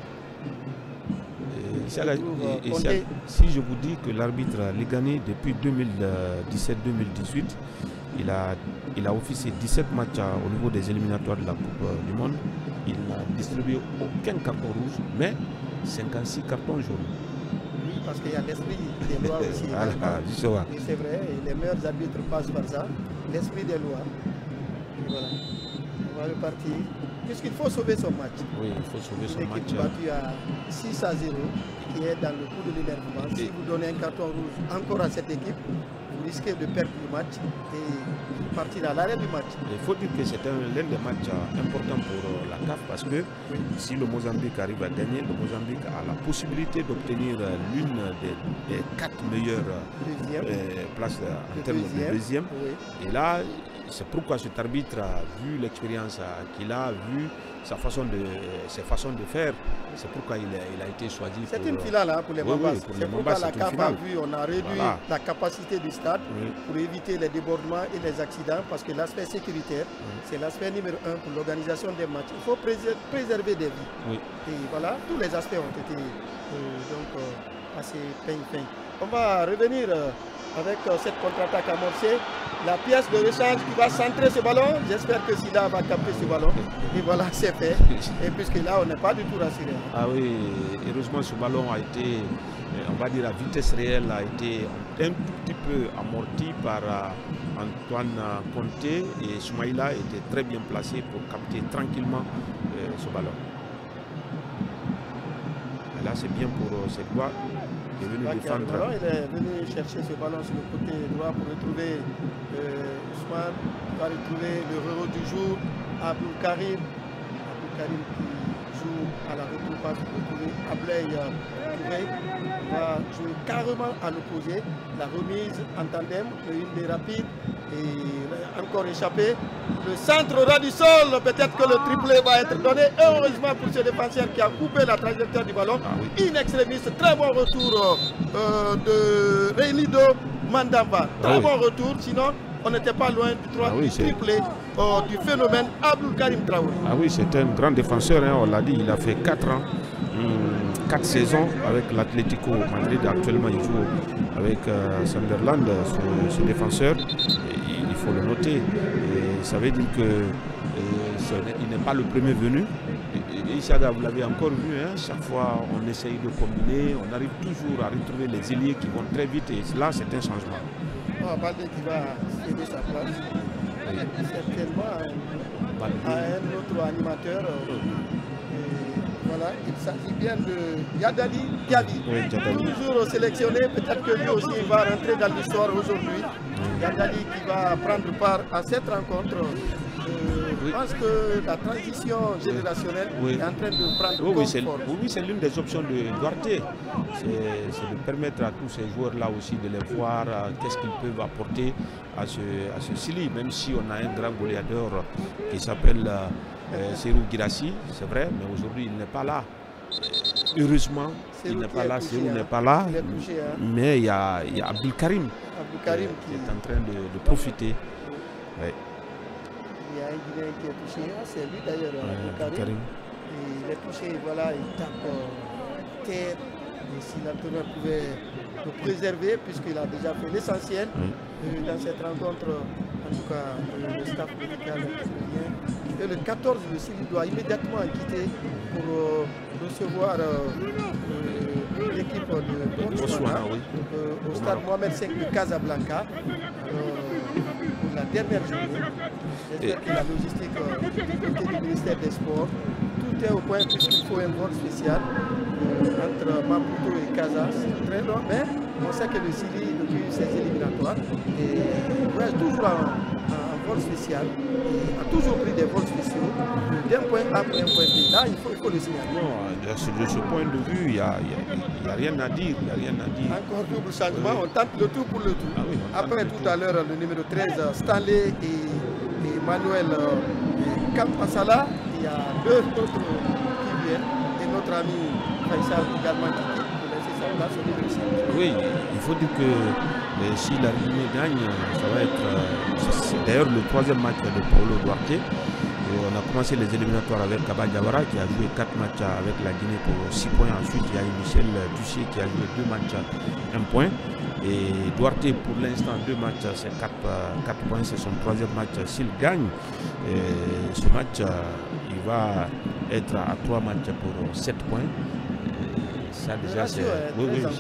Si je vous dis que l'arbitre Ligani depuis 2017-2018, il a officié 17 matchs au niveau des éliminatoires de la Coupe du Monde. Il n'a distribué aucun carton rouge, mais 56 cartons jaunes. Oui, parce qu'il y a l'esprit des lois aussi. Et c'est vrai, et les meilleurs arbitres passent par ça, l'esprit des lois. Et voilà, on va repartir. Puisqu'il faut sauver son match. Oui, il faut sauver son match. L'équipe battue à 6-0, qui est dans le coup de l'énervement. Si vous donnez un carton rouge encore à cette équipe, vous risquez de perdre le match et partir à l'arrêt du match. Il faut dire que c'est l'un des matchs importants pour la CAF parce que si le Mozambique arrive à gagner, le Mozambique a la possibilité d'obtenir l'une des 4 meilleures places en termes de deuxième. Et là, c'est pourquoi cet arbitre a vu l'expérience qu'il a, vu ses façons de faire. C'est pourquoi il a été choisi. C'est une finale pour les Mambas. C'est pourquoi la CAF a vu, on a réduit la capacité du stade pour éviter les débordements et les accidents parce que l'aspect sécuritaire, c'est l'aspect numéro 1 pour l'organisation des matchs. Il faut préserver des vies. Et voilà, tous les aspects ont été assez peigne. On va revenir avec cette contre-attaque amorcée. La pièce de rechange qui va centrer ce ballon. J'espère que Sida va capter ce ballon. Et voilà, c'est fait. Et puisque là, on n'est pas du tout rassuré. Ah oui, heureusement, ce ballon a été, on va dire, à vitesse réelle, a été un tout petit peu amorti par Antoine Conté. Et Soumaïla était très bien placé pour capter tranquillement ce ballon. Et là, c'est bien pour cette voie. Il est venu défendre. Il est venu chercher ce ballon sur le côté droit pour retrouver Ousmane. Il va retrouver le héros du jour, Abdelkarim. Abdelkarim qui joue à la retrouvage pour retrouver Ablay Touré. Il va jouer carrément à l'opposé. La remise en tandem, une des rapides. Et encore échappé. Le centre aura du sol, peut-être que le triplé va être donné. Heureusement pour ce défenseur qui a coupé la trajectoire du ballon. In extremis, très bon retour de Reinido Mandamba. Très bon retour, sinon on n'était pas loin du triplé du phénomène Abdul Karim Traoré. Ah oui, c'est un grand défenseur, hein, on l'a dit, il a fait 4 ans. 4 saisons avec l'Atlético Madrid. Actuellement, il joue avec Sunderland, ce défenseur. Et il faut le noter. Et ça veut dire que il n'est pas le premier venu. Et Ishaga, vous l'avez encore vu, hein, chaque fois on essaye de combiner, on arrive toujours à retrouver les ailiers qui vont très vite. Et là, c'est un changement. Balde qui va céder sa place. Certainement à un autre animateur. Voilà, il s'agit bien de Yadali Diaby. Oui, toujours sélectionné, peut-être que lui aussi il va rentrer dans l'histoire aujourd'hui. Yadali qui va prendre part à cette rencontre. Je pense que la transition générationnelle est en train de prendre corps. Oui, c'est l'une des options de Duarte. C'est de permettre à tous ces joueurs-là aussi de les voir, qu'est-ce qu'ils peuvent apporter à ce Sili, même si on a un grand goléador qui s'appelle Serou Girassi, c'est vrai, mais aujourd'hui il n'est pas là. Heureusement, il n'est pas là, Serou n'est pas là, mais il y a Abdul Karim qui est en train de profiter. Ouais. Il y a un Guinéen qui est touché, c'est lui d'ailleurs, Abdul Karim. Il est touché, voilà, il tape terre. Et si l'entraîneur pouvait le préserver, puisqu'il a déjà fait l'essentiel dans cette rencontre, en tout cas le staff médical bien. Et le 14, le Sili doit immédiatement quitter pour recevoir l'équipe de Botswana au stade Mohamed V de Casablanca pour la dernière journée. J'espère que la logistique du côté du ministère des Sports, tout est au point puisqu'il faut un vol spécial entre Maputo et Casa. C'est très long, mais on sait que le Sili, depuis ses éliminatoires, voyage toujours en vol spécial et a toujours pris des vols spéciaux d'un point A pour un point B. Là, il faut le signaler. Non, de ce point de vue, il n'y a rien à dire. Encore double changement, on tente le tout pour le tout. Ah oui, après tout à l'heure, le numéro 13, Stanley et Manuel Campasala, il y a deux autres qui viennent et notre ami Faisal également qui quitte pour laisser sa place au numéro 5. Oui, il faut dire que si la Guinée gagne, ça va être... c'est d'ailleurs le troisième match de Paulo Duarte. On a commencé les éliminatoires avec Kaba Diawara qui a joué 4 matchs avec la Guinée pour 6 points. Ensuite, il y a Michel Duché qui a joué 2 matchs, 1 point. Et Duarte, pour l'instant, 2 matchs, c'est 4 points. C'est son troisième match. S'il gagne, ce match, il va être à 3 matchs pour 7 points. Ça déjà, c'est beaucoup pour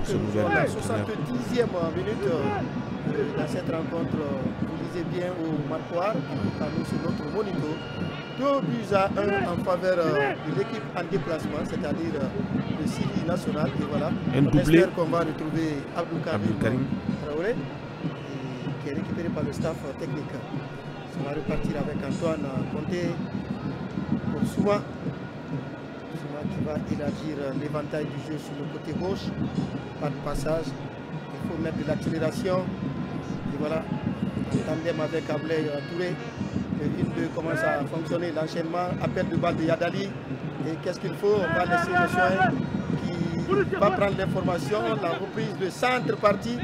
ce nouvel la 70e minute dans cette rencontre, vous lisez bien au marquoir, nous sur notre monitor, 2-1 en faveur de l'équipe en déplacement, c'est-à-dire le Sili national. Et voilà, on espère qu'on va retrouver Abdul Karim Traoré, qui est récupéré par le staff technique. On va repartir avec Antoine Conté pour Souma. Qui va élargir l'éventail du jeu sur le côté gauche. Pas de passage. Il faut mettre de l'accélération. Et voilà, en tandem avec Ablay Touré. Le 1-2 commence à fonctionner. L'enchaînement, appel de balle de Yadali. Et qu'est-ce qu'il faut? On va laisser le soin qui va prendre l'information. La reprise de centre parti.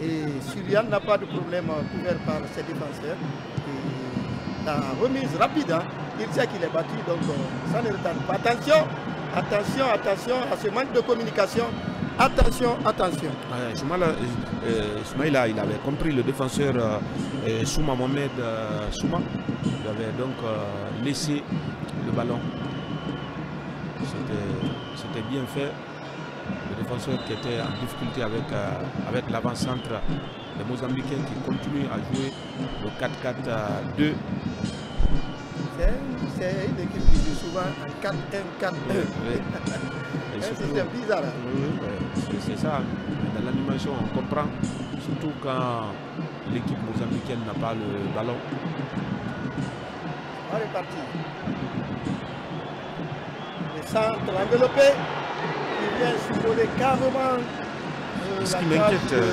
Et Sulian n'a pas de problème couvert par ses défenseurs. Et la remise rapide. Hein. Il sait qu'il est battu, donc ça ne retarde pas. Attention, attention, attention à ce manque de communication. Attention, attention. Soumaïla, il avait compris, le défenseur Souma Mohamed Souma. Il avait donc laissé le ballon. C'était bien fait. Le défenseur qui était en difficulté avec l'avant-centre, les Mozambicains qui continuent à jouer le 4-4-2. C'est une équipe qui joue souvent en 4-1-4-1. C'est bizarre. Oui, c'est ça. Dans l'animation, on comprend. Surtout quand l'équipe mozambicaine n'a pas le ballon. On est parti. Le centre enveloppé qui vient survoler carrément Ce qui m'inquiète, le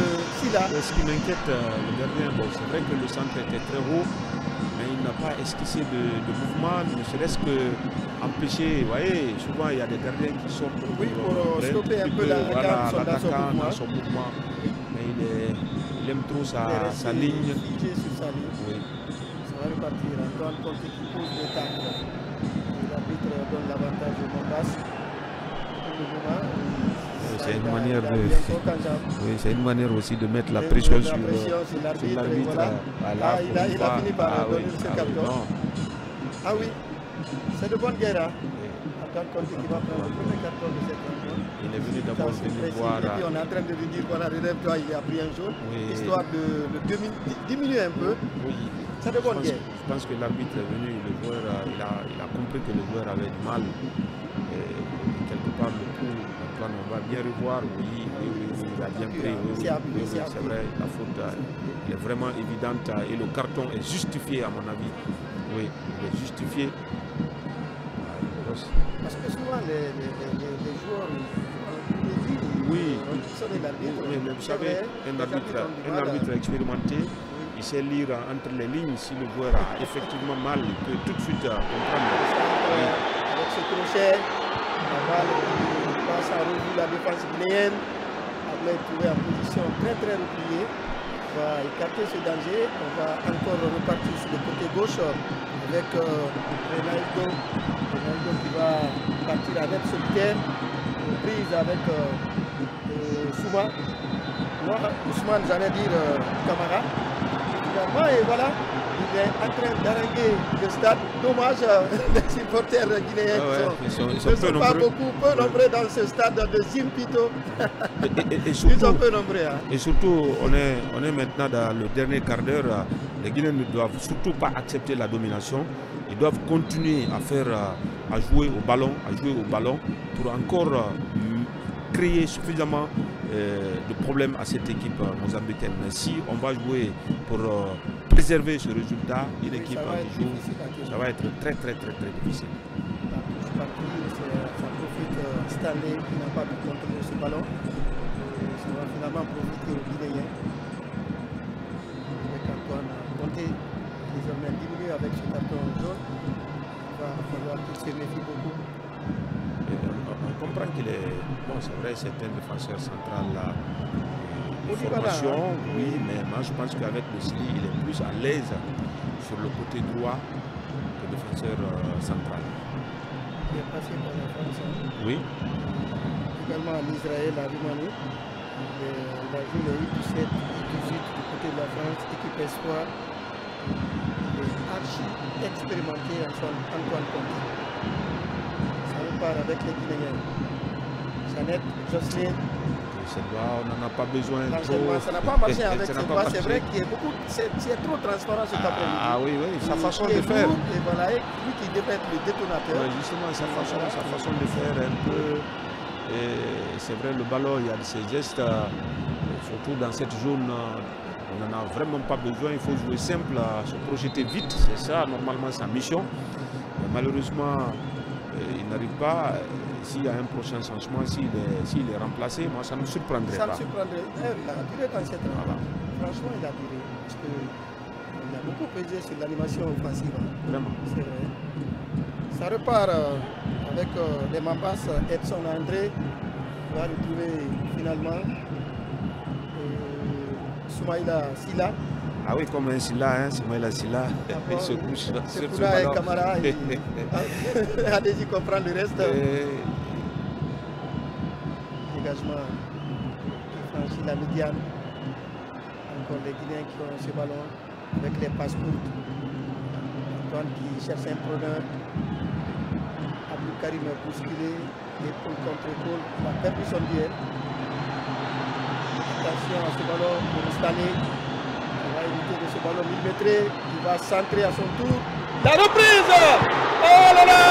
gardien, bon, c'est vrai que le centre était très haut, mais il n'a pas esquissé de mouvement, ne serait-ce que empêcher. Vous voyez, souvent il y a des gardiens qui sortent pour stopper un peu l'attaquant dans son mouvement. Mais il aime trop sa ligne. Sur sa ligne. Oui. Ça va repartir. Antoine Conté qui pose le tacle. L'arbitre donne l'avantage au Mombas. C'est une manière c'est une manière aussi de mettre la pression sur l'arbitre. Voilà. Il a fini par donner ce carton. Ah oui, c'est de bonne guerre. Antoine Conté qui va prendre le premier carton de cette rencontre. Il est venu d'abord voir. Et puis on est en train de lui dire voilà, relève-toi, il a pris un jaune, histoire de diminuer un peu. Oui. C'est de bonne guerre. Je pense que l'arbitre est venu, le joueur, il a compris que le joueur avait du mal. Et quelque part, le coup, Antoine, on va bien revoir. Oui, il a bien pris. Oui, c'est vrai, la faute elle est vraiment évidente et le carton est justifié à mon avis. Oui, il est justifié. Parce que souvent les joueurs mais vous savez, un arbitre expérimenté, il sait lire entre les lignes. Si le joueur a effectivement mal, il peut tout de suite comprendre. Avec ce crochet, la balle passe à revue la défense guinéenne. Après trouvé en position très repliée. On va écarter ce danger. On va encore repartir sur le côté gauche avec Ronaldo qui va partir avec solitaire. Prise avec Souma. Moi, Ousmane, j'allais dire Camara. Finalement, et voilà, il est en train d'arranger le stade. Dommage, les supporters guinéens ne sont pas peu nombreux dans ce stade de Zimpito. Ils sont peu nombreux. Hein. Et surtout, on est maintenant dans le dernier quart d'heure. Les Guinéens ne doivent surtout pas accepter la domination. Ils doivent continuer à jouer au ballon pour encore créer suffisamment de problèmes à cette équipe mozambicaine. Mais si on va jouer pour préserver ce résultat, une équipe qui joue, ça va être très difficile. Ça profite Stanley qui n'a pas pu contrôler ce ballon. Ça va finalement profiter aux Guinéens. Avec Antoine Conté, désormais diminué avec ce carton jaune. Il va falloir qu'il se méfie beaucoup. On comprend qu'il est, bon c'est vrai, c'est un défenseur central de formation, oui, mais moi je pense qu'avec le Sili, il est plus à l'aise sur le côté droit que défenseur central. Il est passé par la France. Oui. Également en Israël, à Roumanie. Il a joué le U17, U18 du côté de la France, équipe espoir. Il est archi expérimenté Antoine Conté. Avec les Guinéens. Jeannette, Jocelyne. On n'en a pas besoin. Ça n'a pas marché avec ses doigts. C'est vrai qu'il est trop transparent cet après-midi. Ah oui, sa façon de faire. Et voilà, lui qui devrait être le détonateur. Ouais, justement, sa façon de faire un peu. C'est vrai, le ballon, il y a de ces gestes, surtout dans cette zone. On n'en a vraiment pas besoin. Il faut jouer simple, se projeter vite. C'est ça, normalement, sa mission. Mais malheureusement, il n'arrive pas. S'il y a un prochain changement, s'il est remplacé, moi ça ne me surprendrait pas. Ça me surprendrait. D'ailleurs, il a duré dans cette rencontre. Franchement, il a duré. Parce qu'il a beaucoup pesé sur l'animation offensive. Vraiment. C'est vrai. Ça repart avec les Mambas, Edson André. Il va retrouver finalement Soumaïla Silla. Ah oui, comme un Silla, Soumaïla Silla, il se couche sur ce ballon. Et Camara, allez-y comprendre le reste. Dégagement qui franchit la médiane. Encore les Guinéens qui ont ce ballon avec les passes courtes. Antoine qui cherche un preneur. Abdou Karim bousculé, épaule contre épaule. Il a perdu son duel. Attention à ce ballon pour installer. Il va éviter de ce ballon millimétré. Il va centrer à son tour. La reprise! Oh là là!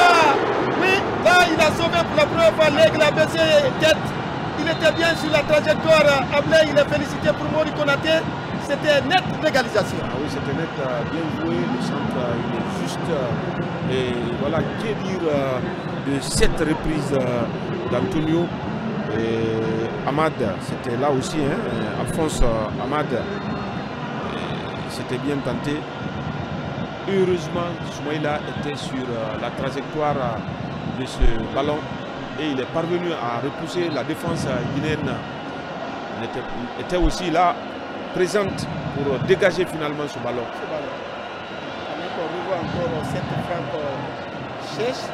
Oui, là il a sauvé pour la première fois l'aigle, a baissé tête. Il était bien sur la trajectoire. Ablé, il est félicité pour Mori Konaté. C'était nette l'égalisation. Ah oui, c'était net, bien joué. Le centre, il est juste. Et voilà, que dire de cette reprise d'Antonio. Ahmad, c'était là aussi, hein, Alphonse Ahmad, c'était bien tenté. Heureusement, Soumaïla était sur la trajectoire de ce ballon et il est parvenu à repousser la défense guinéenne. Il était aussi là, présente pour dégager finalement ce ballon. On revoit encore cette frappe Chèche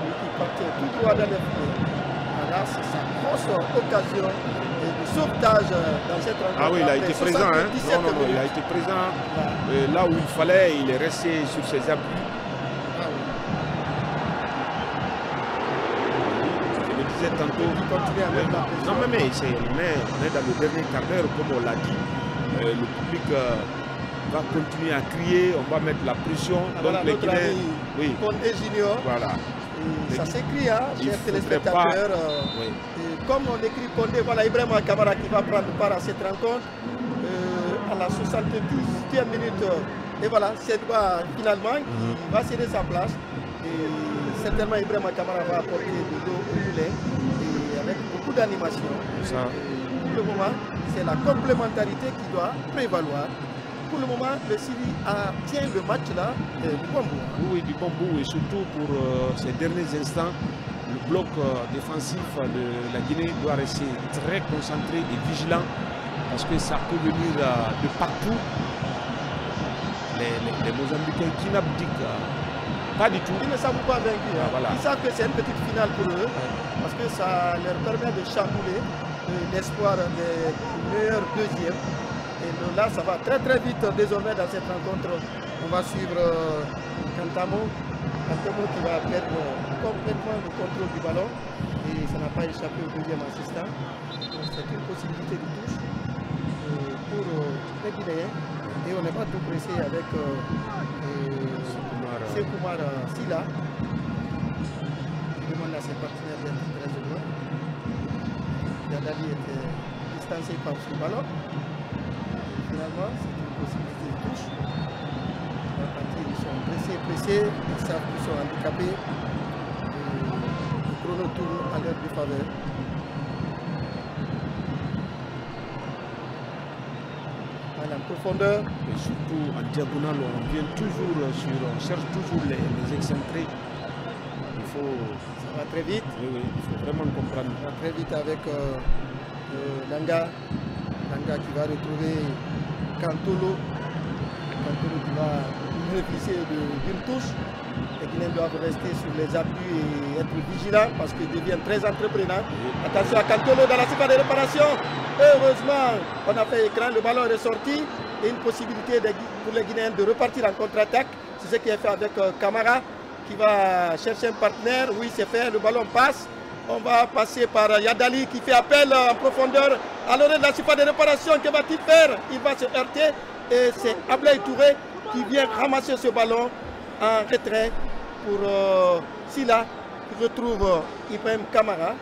qui partait tout droit dans les filets. Là, c'est sa grosse occasion de sauvetage dans cette rencontre. Ah oui, il a été présent. Hein? Non, il a été présent. Là où il fallait, il est resté sur ses appuis. Ah oui. Je le disais tantôt. Il continue à mettre la pression. Non, mais on est dans le dernier quart d'heure, comme on l'a dit. Le public va continuer à crier, on va mettre la pression. Ah, donc voilà, les Guinéens. Oui. Condé Junior. Voilà. Et ça s'écrit, hein, chers téléspectateurs. Oui. Comme on écrit Condé, voilà Ibrahima Kamara qui va prendre part à cette rencontre à la 70e minute. Et voilà, c'est toi finalement qui va céder sa place. Et certainement Ibrahima Kamara va apporter de l'eau au poulet et avec beaucoup d'animation. Pour le moment, c'est la complémentarité qui doit prévaloir. Pour le moment, le Sili tient le match là du bambou. Oui, du bambou et surtout pour ces derniers instants, le bloc défensif de la Guinée doit rester très concentré et vigilant parce que ça peut venir de partout. Les Mozambicains qui n'abdiquent pas du tout. Ils ne savent pas vaincus. Ah, voilà. Ils savent que c'est une petite finale pour eux parce que ça leur permet de chambouler l'espoir des meilleurs deuxièmes. Et là, ça va très très vite désormais dans cette rencontre. On va suivre Kantamo qui va perdre complètement le contrôle du ballon. Et ça n'a pas échappé au deuxième assistant. C'est une possibilité de touche pour les Guinéens. Et on n'est pas tout pressé avec Sekoumar Sila. Il demande à ses partenaires d'être très heureux. Yadali était distancé par ce ballon. Finalement, c'est une possibilité de touche. Ils sont pressés, ils savent qu'ils sont handicapés. Le chrono tourne à leur défaveur. En profondeur. Et surtout en diagonale, on vient toujours on cherche toujours les excentrés. Il faut. Ça va très vite. Oui, il faut vraiment comprendre. Ça va très vite avec Langa. Langa qui va retrouver Kantolo. Kantolo qui va bénéficier d'une touche. Les Guinéens doivent rester sur les appuis et être vigilants parce qu'ils deviennent très entreprenants. Attention à Kantolo dans la surface de réparation. Heureusement, on a fait écran, le ballon est ressorti. Et une possibilité pour les Guinéens de repartir en contre-attaque. C'est ce qui est fait avec Kamara qui va chercher un partenaire. Oui, c'est fait, le ballon passe. On va passer par Yadali qui fait appel en profondeur à l'orée de la surface de réparation. Que va-t-il faire? Il va se heurter. Et c'est Ablaye Touré qui vient ramasser ce ballon en retrait pour Sila qui retrouve Ibrahim Kamara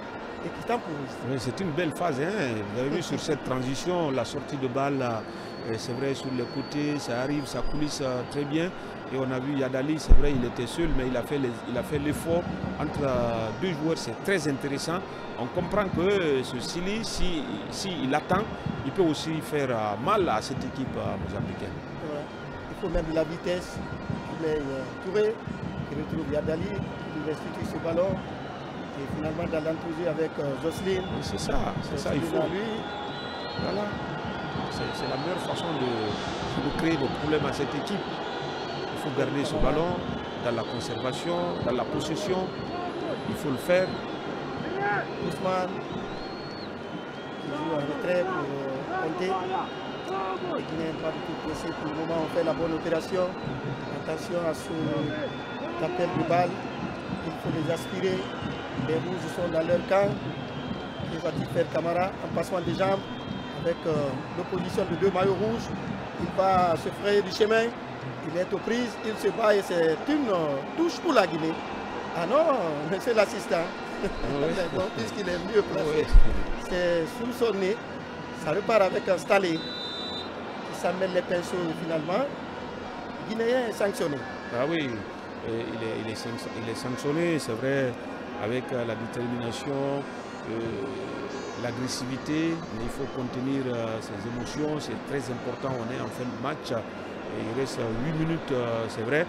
et qui temporise. Oui, c'est une belle phase. Hein. Vous avez vu sur cette transition, la sortie de balle, c'est vrai sur les côtés, ça arrive, ça coulisse très bien. Et on a vu Yadali, c'est vrai, il était seul, mais il a fait l'effort entre deux joueurs, c'est très intéressant. On comprend que ce Sili, si il attend, il peut aussi faire mal à cette équipe mozambicaine. Ouais. Il faut même de la vitesse. Touré qui retrouve Yadali, qui lui restitue ce ballon. Et finalement dans l'entrejeu avec Jocelyne. C'est ça, il faut. Lui. Voilà. C'est la meilleure façon de créer des problèmes à cette équipe. Il faut garder ce ballon dans la conservation, dans la possession. Il faut le faire. Ousmane qui joue en retrait pour compter. Les Guinéens pas du tout pressés pour le moment. On fait la bonne opération. Attention à ce appel de balle. Il faut les aspirer. Les rouges sont dans leur camp. Que va-t-il faire Kamara en passant des jambes avec l'opposition de deux maillots rouges? Il va se frayer du chemin. Il est aux prises, il se bat et c'est une touche pour la Guinée. Ah non, c'est l'assistant. Bon, puisqu'il est mieux placé, c'est sous son nez. Ça repart avec un Stalé qui s'amène les pinceaux finalement. Le Guinéen est sanctionné. Ah oui, il est sanctionné, c'est vrai, avec la détermination l'agressivité, mais il faut contenir ses émotions, c'est très important, on est en fin de match, et il reste 8 minutes, c'est vrai,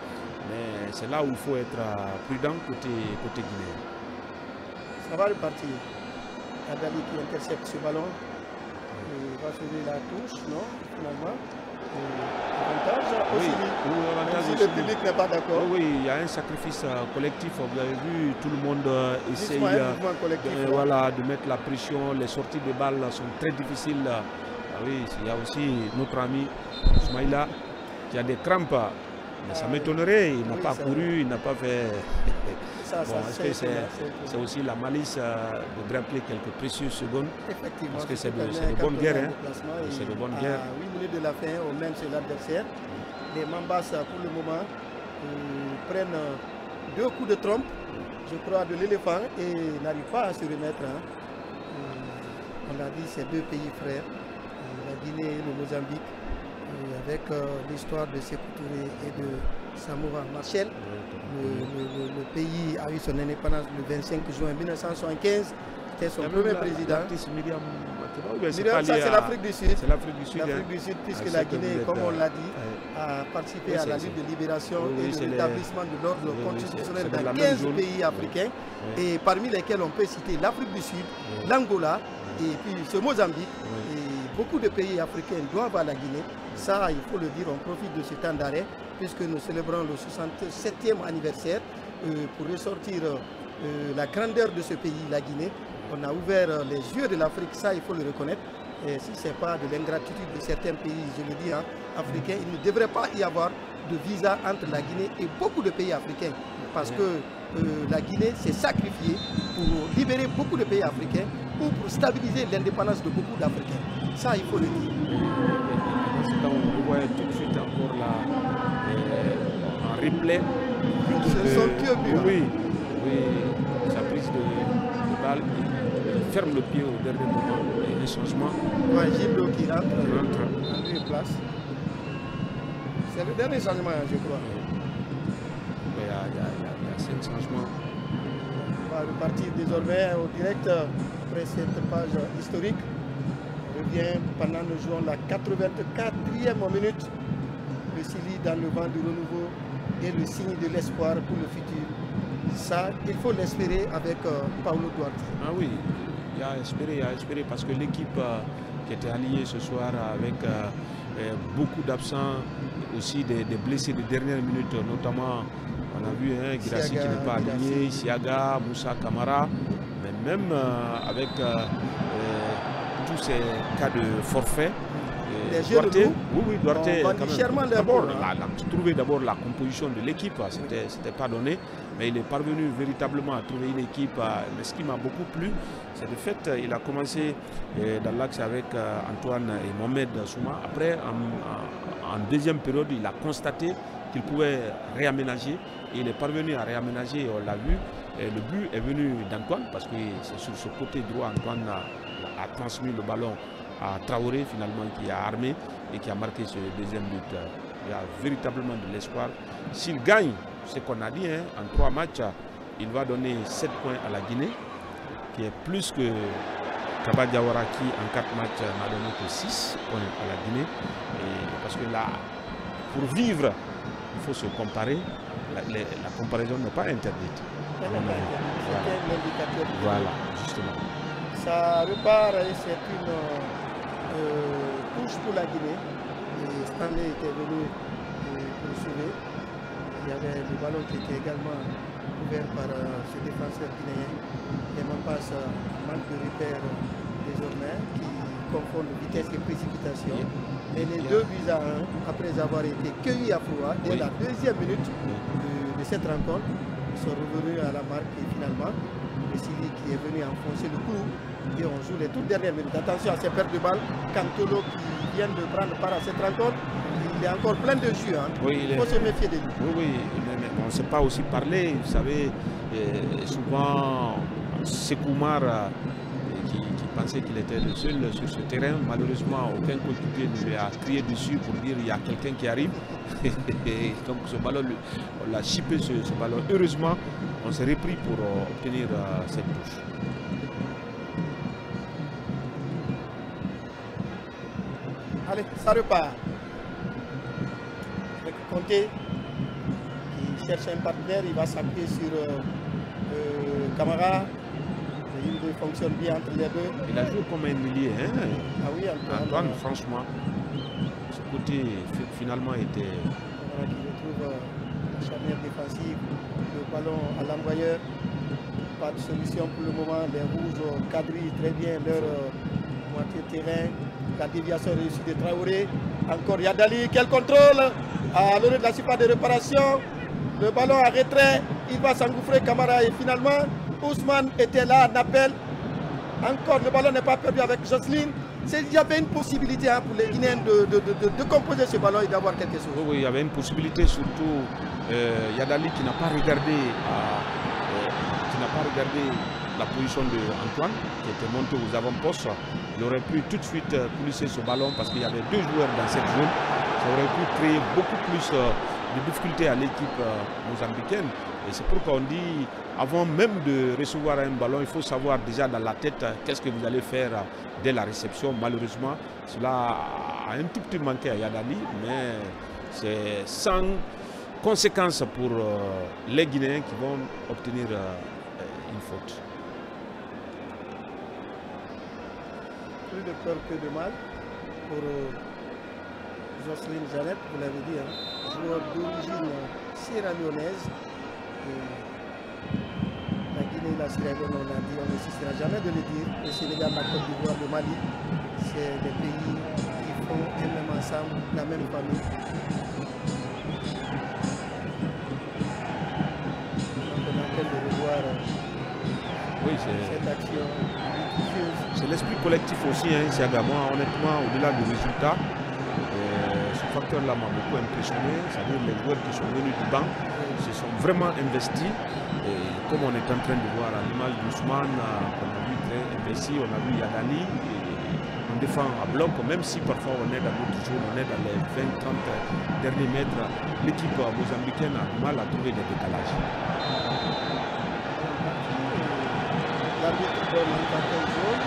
mais c'est là où il faut être prudent côté guinéen. Ça va repartir. Adali qui intercepte ce ballon, il va sauver la touche, non, finalement. Avantage aussi, le public n'est pas d'accord. Oui, il y a un sacrifice collectif, vous avez vu, tout le monde essaye voilà, de mettre la pression, les sorties de balles sont très difficiles. Ah oui, il y a aussi notre ami Ismaïla qui a des crampes, mais ça m'étonnerait, il n'a pas couru, il n'a pas fait... Est-ce que c'est aussi la malice de grappler quelques précieuses secondes? Effectivement. Parce que c'est de bonne guerre. C'est de bonne guerre. À 8 minutes de la fin, au même sur l'adversaire. Les Mambas, pour le moment, prennent 2 coups de trompe, je crois, de l'éléphant et n'arrivent pas à se remettre. On l'a dit, c'est 2 pays frères, la Guinée et le Mozambique, avec l'histoire de Sékou Touré et de Samora Machel. Le pays a eu son indépendance le 25 juin 1975. C'était son premier président. Miriam, ça c'est l'Afrique du Sud. C'est l'Afrique du Sud. L'Afrique du Sud, puisque la Guinée, comme on l'a dit, a participé à la lutte de libération et de l'établissement de l'ordre constitutionnel dans 15 pays africains. Et parmi lesquels on peut citer l'Afrique du Sud, l'Angola et puis ce Mozambique. Et beaucoup de pays africains doivent à la Guinée. Ça, il faut le dire, on profite de ce temps d'arrêt puisque nous célébrons le 67e anniversaire pour ressortir la grandeur de ce pays, la Guinée. On a ouvert les yeux de l'Afrique, ça il faut le reconnaître. Et si ce n'est pas de l'ingratitude de certains pays, je le dis, africains, il ne devrait pas y avoir de visa entre la Guinée et beaucoup de pays africains. Parce que la Guinée s'est sacrifiée pour libérer beaucoup de pays africains ou pour stabiliser l'indépendance de beaucoup d'Africains. Ça, il faut le dire. On voit tout de suite encore là, en replay. Ce sont que but. Oui, sa prise de balle, il ferme le pied au dernier moment et un changement. Gildo qui rentre en lieu et place. C'est le dernier changement, je crois. Il y a 5 changements. On va repartir désormais au direct après cette page historique. On revient pendant nous jouons la 84e minute. Le Chili dans le vent du renouveau est le signe de l'espoir pour le futur. Ça, il faut l'espérer avec Paulo Duarte. Ah oui, il y a espéré parce que l'équipe qui était alliée ce soir avec beaucoup d'absents, aussi des blessés de dernière minute, notamment on a vu Guirassy qui n'est pas aligné, Siaga, Moussa Kamara, mais même avec tous ces cas de forfait. Duarte, trouver d'abord la composition de l'équipe, c'était pas donné, mais il est parvenu véritablement à trouver une équipe. Mais ce qui m'a beaucoup plu, c'est le fait qu'il a commencé dans l'axe avec Antoine et Mohamed Souma. Après, en deuxième période, il a constaté qu'il pouvait réaménager et il est parvenu à réaménager, on l'a vu. Et le but est venu d'Antoine parce que c'est sur ce côté droit Antoine a transmis le ballon à Traoré finalement qui a armé et qui a marqué ce deuxième but. Il y a véritablement de l'espoir. S'il gagne ce qu'on a dit, en 3 matchs, il va donner 7 points à la Guinée, qui est plus que Kaba Diawara qui en 4 matchs n'a donné que 6 points à la Guinée. Et parce que là, pour vivre, il faut se comparer. La comparaison n'est pas interdite. Voilà, justement. Ça repart et c'est une touche pour la Guinée. Et Stanley était venu pour sauver. Il y avait le ballon qui était également ouvert par ce défenseur guinéen. Il y a même pas manque de repères désormais qui confondent vitesse et précipitation. Et les 2 buts à 1, après avoir été cueillis à froid, dès la deuxième minute de cette rencontre, ils sont revenus à la marque et finalement, le Chili qui est venu enfoncer le clou et on joue les toutes dernières minutes. Attention à ces pertes de balles. Cantolo qui vient de prendre part à cette rencontre, il est encore plein de jus. Il faut se méfier de lui. Oui, mais on ne sait pas aussi parler. Vous savez, souvent, Sekoumar qui pensait qu'il était le seul sur ce terrain. Malheureusement, aucun coéquipier ne lui a crié dessus pour dire qu'il y a quelqu'un qui arrive. Donc ce ballon, on l'a chippé ce ballon. Heureusement, on s'est repris pour obtenir cette touche. Allez, ça repart. Avec Conté qui cherche un partenaire, il va s'appuyer sur Camara. Il fonctionne bien entre les deux. Il a joué comme un milieu. Hein? Ah oui, Antoine, franchement, ce côté finalement était... Camara qui retrouve la charnière défensive, le ballon à l'envoyeur. Pas de solution pour le moment. Les rouges quadrillent très bien leur moitié de terrain. La déviation réussie de Traoré. Encore Yadali. Quel contrôle à l'heure de la surface de réparation. Le ballon à retrait. Il va s'engouffrer Camara et finalement Ousmane était là en appel. Encore le ballon n'est pas perdu avec Jocelyne. Il y avait une possibilité pour les Guinéens de composer ce ballon et d'avoir quelque chose. Oui, il y avait une possibilité, surtout Yadali qui n'a pas regardé la position d'Antoine qui était monté aux avant-postes. Il aurait pu tout de suite pousser ce ballon parce qu'il y avait deux joueurs dans cette zone. Ça aurait pu créer beaucoup plus de difficultés à l'équipe mozambicaine. Et c'est pourquoi on dit, avant même de recevoir un ballon, il faut savoir déjà dans la tête qu'est-ce que vous allez faire dès la réception. Malheureusement, cela a un tout petit manqué à Yadali, mais c'est sans conséquence pour les Guinéens qui vont obtenir une faute. Plus de peur que de mal pour Jocelyne Jeannette, vous l'avez dit, hein, joueur d'origine sierra-léonaise. La Guinée et la Sierra Leone, on a dit, on n'insistera jamais de le dire. Le Sénégal, la Côte d'Ivoire, le Mali, c'est des pays qui font un même ensemble, la même famille. Donc on a train de revoir cette action. C'est l'esprit collectif aussi, hein, Siagama. Honnêtement, au-delà du résultat, ce facteur-là m'a beaucoup impressionné. C'est-à-dire les joueurs qui sont venus du banc se sont vraiment investis. Et comme on est en train de voir à l'image d'Ousmane, on a vu très investi, on a vu Yadali. On défend à bloc, même si parfois on est dans notre zone, on est dans les 20-30 derniers mètres. L'équipe mozambicaine a du mal à trouver des décalages. L'arbitre donne un carton jaune.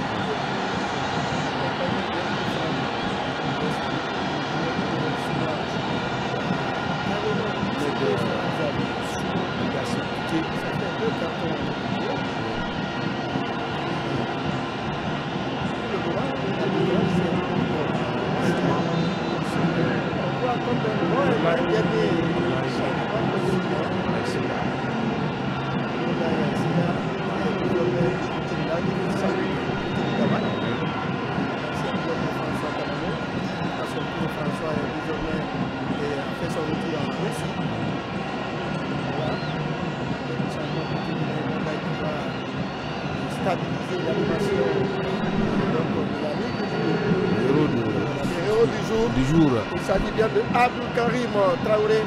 Il s'agit bien de Abdul Karim Traoré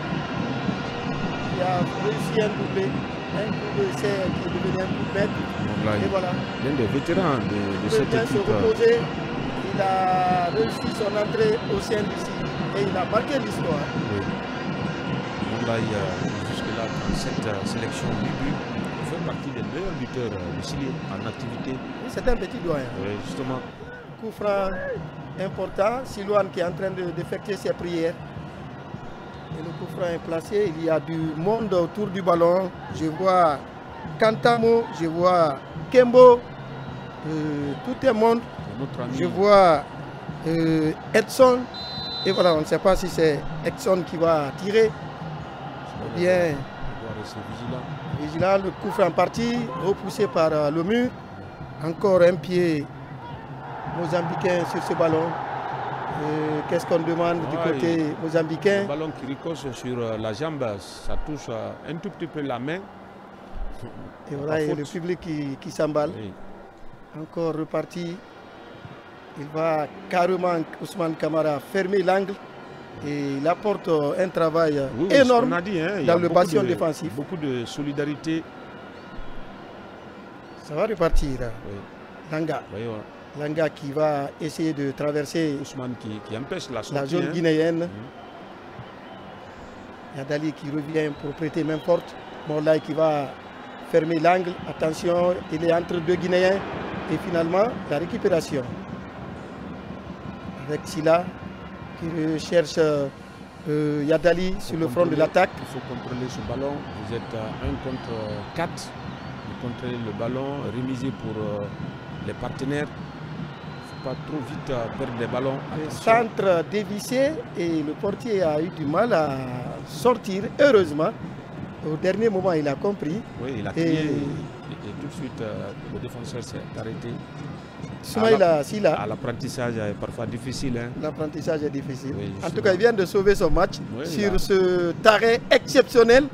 qui a réussi un doublé, un coup d'essai qui est devenu un coup de maître. Et voilà. L'un des vétérans de cette équipe. Se reposer. Il a réussi son entrée au sein d'ici et il a marqué l'histoire. Oui. Jusque-là, dans cette sélection du but, il fait partie des meilleurs buteurs du Chili en activité. C'est un petit doyen. Oui, justement. Coup franc important, Silouane qui est en train d'effectuer ses prières. Et le coup franc est placé, il y a du monde autour du ballon. Je vois Kantamo, je vois Kembo, tout est monde. Je vois Edson. Et voilà, on ne sait pas si c'est Edson qui va tirer. Ou bien vigilant, le coup franc parti, repoussé par le mur. Encore un pied mozambicain sur ce ballon. Qu'est-ce qu'on demande du côté mozambicain? Le ballon qui ricoche sur la jambe, ça touche un tout petit peu la main. Et voilà, il y a le public qui s'emballe. Oui. Encore reparti. Il va carrément, Ousmane Camara, fermer l'angle. Et il apporte un travail énorme dans le bastion défensif. Beaucoup de solidarité. Ça va repartir. Oui. Langa. Oui, ouais. Langa qui va essayer de traverser Ousmane qui empêche la sortie, la zone guinéenne. Yadali qui revient pour prêter main forte. Morlaï qui va fermer l'angle. Attention, il est entre deux Guinéens. Et finalement, la récupération. Avec Silla qui recherche Yadali sur le front de l'attaque. Il faut contrôler ce ballon. Vous êtes à 1 contre 4. Vous contrôlez le ballon, rémisé pour les partenaires. Il ne faut pas trop vite perdre des ballons. Le centre dévissé et le portier a eu du mal à sortir. Heureusement, au dernier moment, il a compris. Oui, il a crié et tout de suite, le défenseur s'est arrêté. L'apprentissage est parfois difficile. Hein. L'apprentissage est difficile. Oui, en tout cas, il vient de sauver son match sur ce arrêt exceptionnel.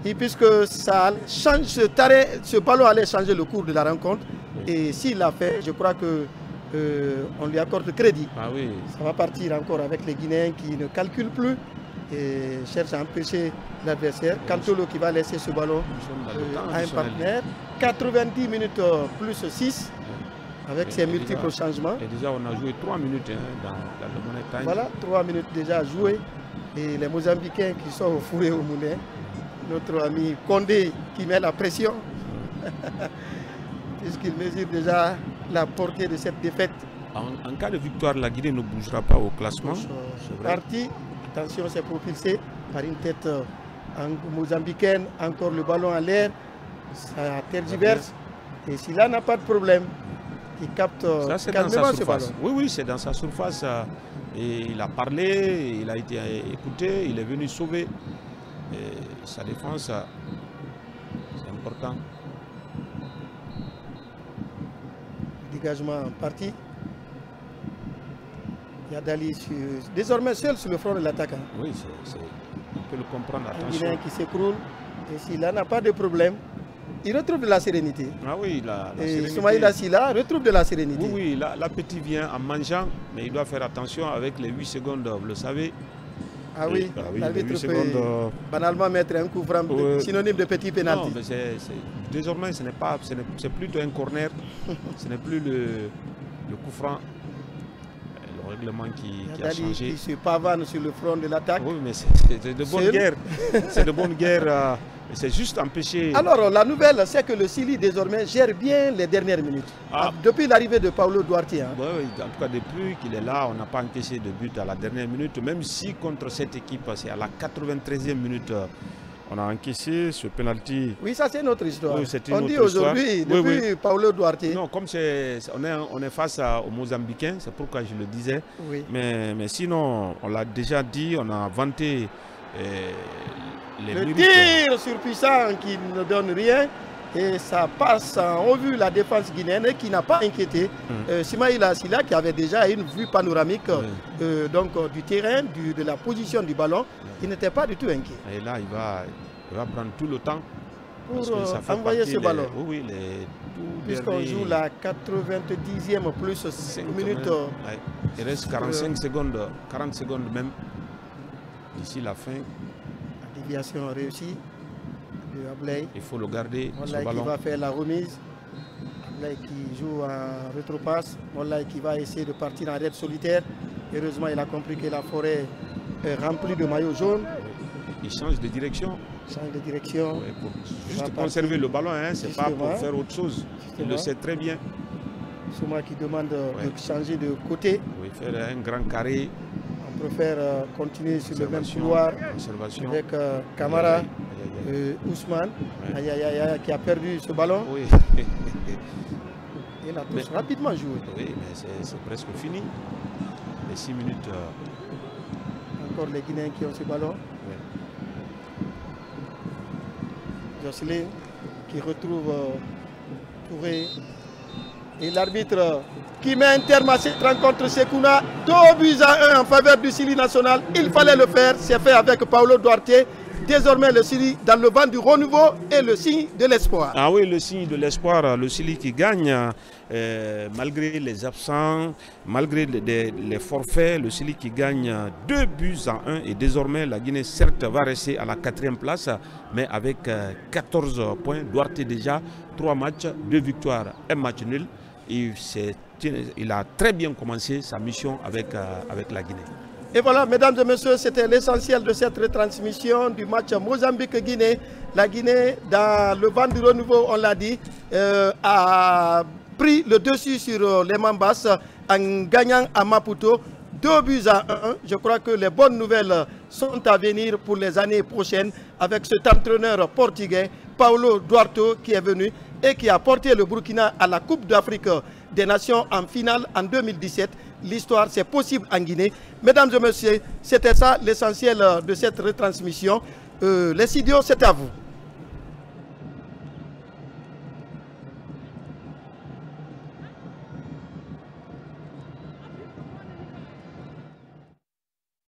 Et puisque ça change, ce ballon allait changer le cours de la rencontre. Oui. Et s'il l'a fait, je crois que on lui accorde crédit. Ah oui. Ça va partir encore avec les Guinéens qui ne calculent plus et cherchent à empêcher l'adversaire. Cantolo qui va laisser ce ballon à un partenaire. 90 minutes plus 6 avec ses multiples changements. Et déjà on a joué 3 minutes dans le Money Time. Voilà, 3 minutes déjà jouées. Et les Mozambicains qui sont au fourré au moulin. Notre ami Condé qui met la pression. Puisqu'il mesure déjà la portée de cette défaite. En cas de victoire, la Guinée ne bougera pas au classement. Parti, attention, c'est propulsé par une tête mozambicaine, encore le ballon en l'air, ça tergiverse. Et si là n'a pas de problème, il capte calmement ce ballon. Oui, oui, c'est dans sa surface. Et il a parlé, il a été écouté, il est venu sauver. Et sa défense, c'est important. Dégagement parti. Yadali désormais seul sur le front de l'attaque. Oui, on peut le comprendre. Un Guinéen qui s'écroule. Et s'il n'a pas de problème, il retrouve de la sérénité. Ah oui, la sérénité. Soumaïla Silla retrouve de la sérénité. Oui, oui, l'appétit vient en mangeant, mais il doit faire attention avec les 8 secondes, vous le savez. Ah oui, l'arbitre peut banalement mettre un coup franc synonyme de petit pénalty. Non, mais désormais, c'est plutôt un corner, ce n'est plus le coup franc. Le règlement qui a changé. Qui se pavane sur le front de l'attaque. Oui, mais c'est de bonne guerre. C'est de bonne guerre. C'est juste empêcher. Alors, la nouvelle, c'est que le Sili, désormais, gère bien les dernières minutes. Depuis l'arrivée de Paulo Duarte. Hein. Oui, en tout cas, depuis qu'il est là, on n'a pas encaissé de but à la dernière minute. Même si contre cette équipe, c'est à la 93e minute, on a encaissé ce penalty. Oui, ça c'est notre histoire. Oui, on dit aujourd'hui, depuis Paulo Duarte. Non, comme on est face aux Mozambicains, c'est pourquoi je le disais. Oui. Mais sinon, on l'a déjà dit, on a vanté le tir surpuissant qui ne donne rien. Et ça passe, on a vu la défense guinéenne qui n'a pas inquiété. Soumaïla Silla qui avait déjà une vue panoramique donc, du terrain, de la position du ballon, il n'était pas du tout inquiet. Et là, il va prendre tout le temps pour envoyer ce ballon. Oui, puisqu'on joue la 90e plus 5 minutes. Il reste 45 secondes, 40 secondes même d'ici la fin. La déviation réussie. Ablay. Il faut le garder. Mollay qui va faire la remise. Ablay qui joue en rétropasse. Mollay qui va essayer de partir en raid solitaire. Heureusement, il a compris que la forêt est remplie de maillots jaunes. Il change de direction. Change de direction. Ouais, pour juste conserver le ballon, hein, c'est pas pour faire autre chose. Il le sait très bien. Souma qui demande de changer de côté. Oui, faire un grand carré. On préfère continuer sur le même couloir avec Camara. Ousmane qui a perdu ce ballon. Oui. Il a tous rapidement joué. Oui, mais c'est presque fini. Les 6 minutes. Encore les Guinéens qui ont ce ballon. Oui. Jocelyn qui retrouve Touré. Et l'arbitre qui met un terme à cette rencontre, Sekouna. 2-1 en faveur du Sili national. Il fallait le faire. C'est fait avec Paulo Duarte. Désormais, le Sili dans le vent du renouveau et le signe de l'espoir. Ah oui, le signe de l'espoir, le Sili qui gagne malgré les absents, malgré les forfaits, le Sili qui gagne 2-1 et désormais la Guinée certes va rester à la 4e place, mais avec 14 points. Duarte déjà 3 matchs, 2 victoires, 1 match nul. Il a très bien commencé sa mission avec la Guinée. Et voilà, mesdames et messieurs, c'était l'essentiel de cette retransmission du match Mozambique-Guinée. La Guinée, dans le vent du renouveau, on l'a dit, a pris le dessus sur les Mambas en gagnant à Maputo 2 buts à 1. Je crois que les bonnes nouvelles sont à venir pour les années prochaines avec cet entraîneur portugais, Paulo Duarte, qui est venu et qui a porté le Burkina à la Coupe d'Afrique des Nations en finale en 2017. L'histoire, c'est possible en Guinée. Mesdames et messieurs, c'était ça l'essentiel de cette retransmission. Les studios, c'est à vous.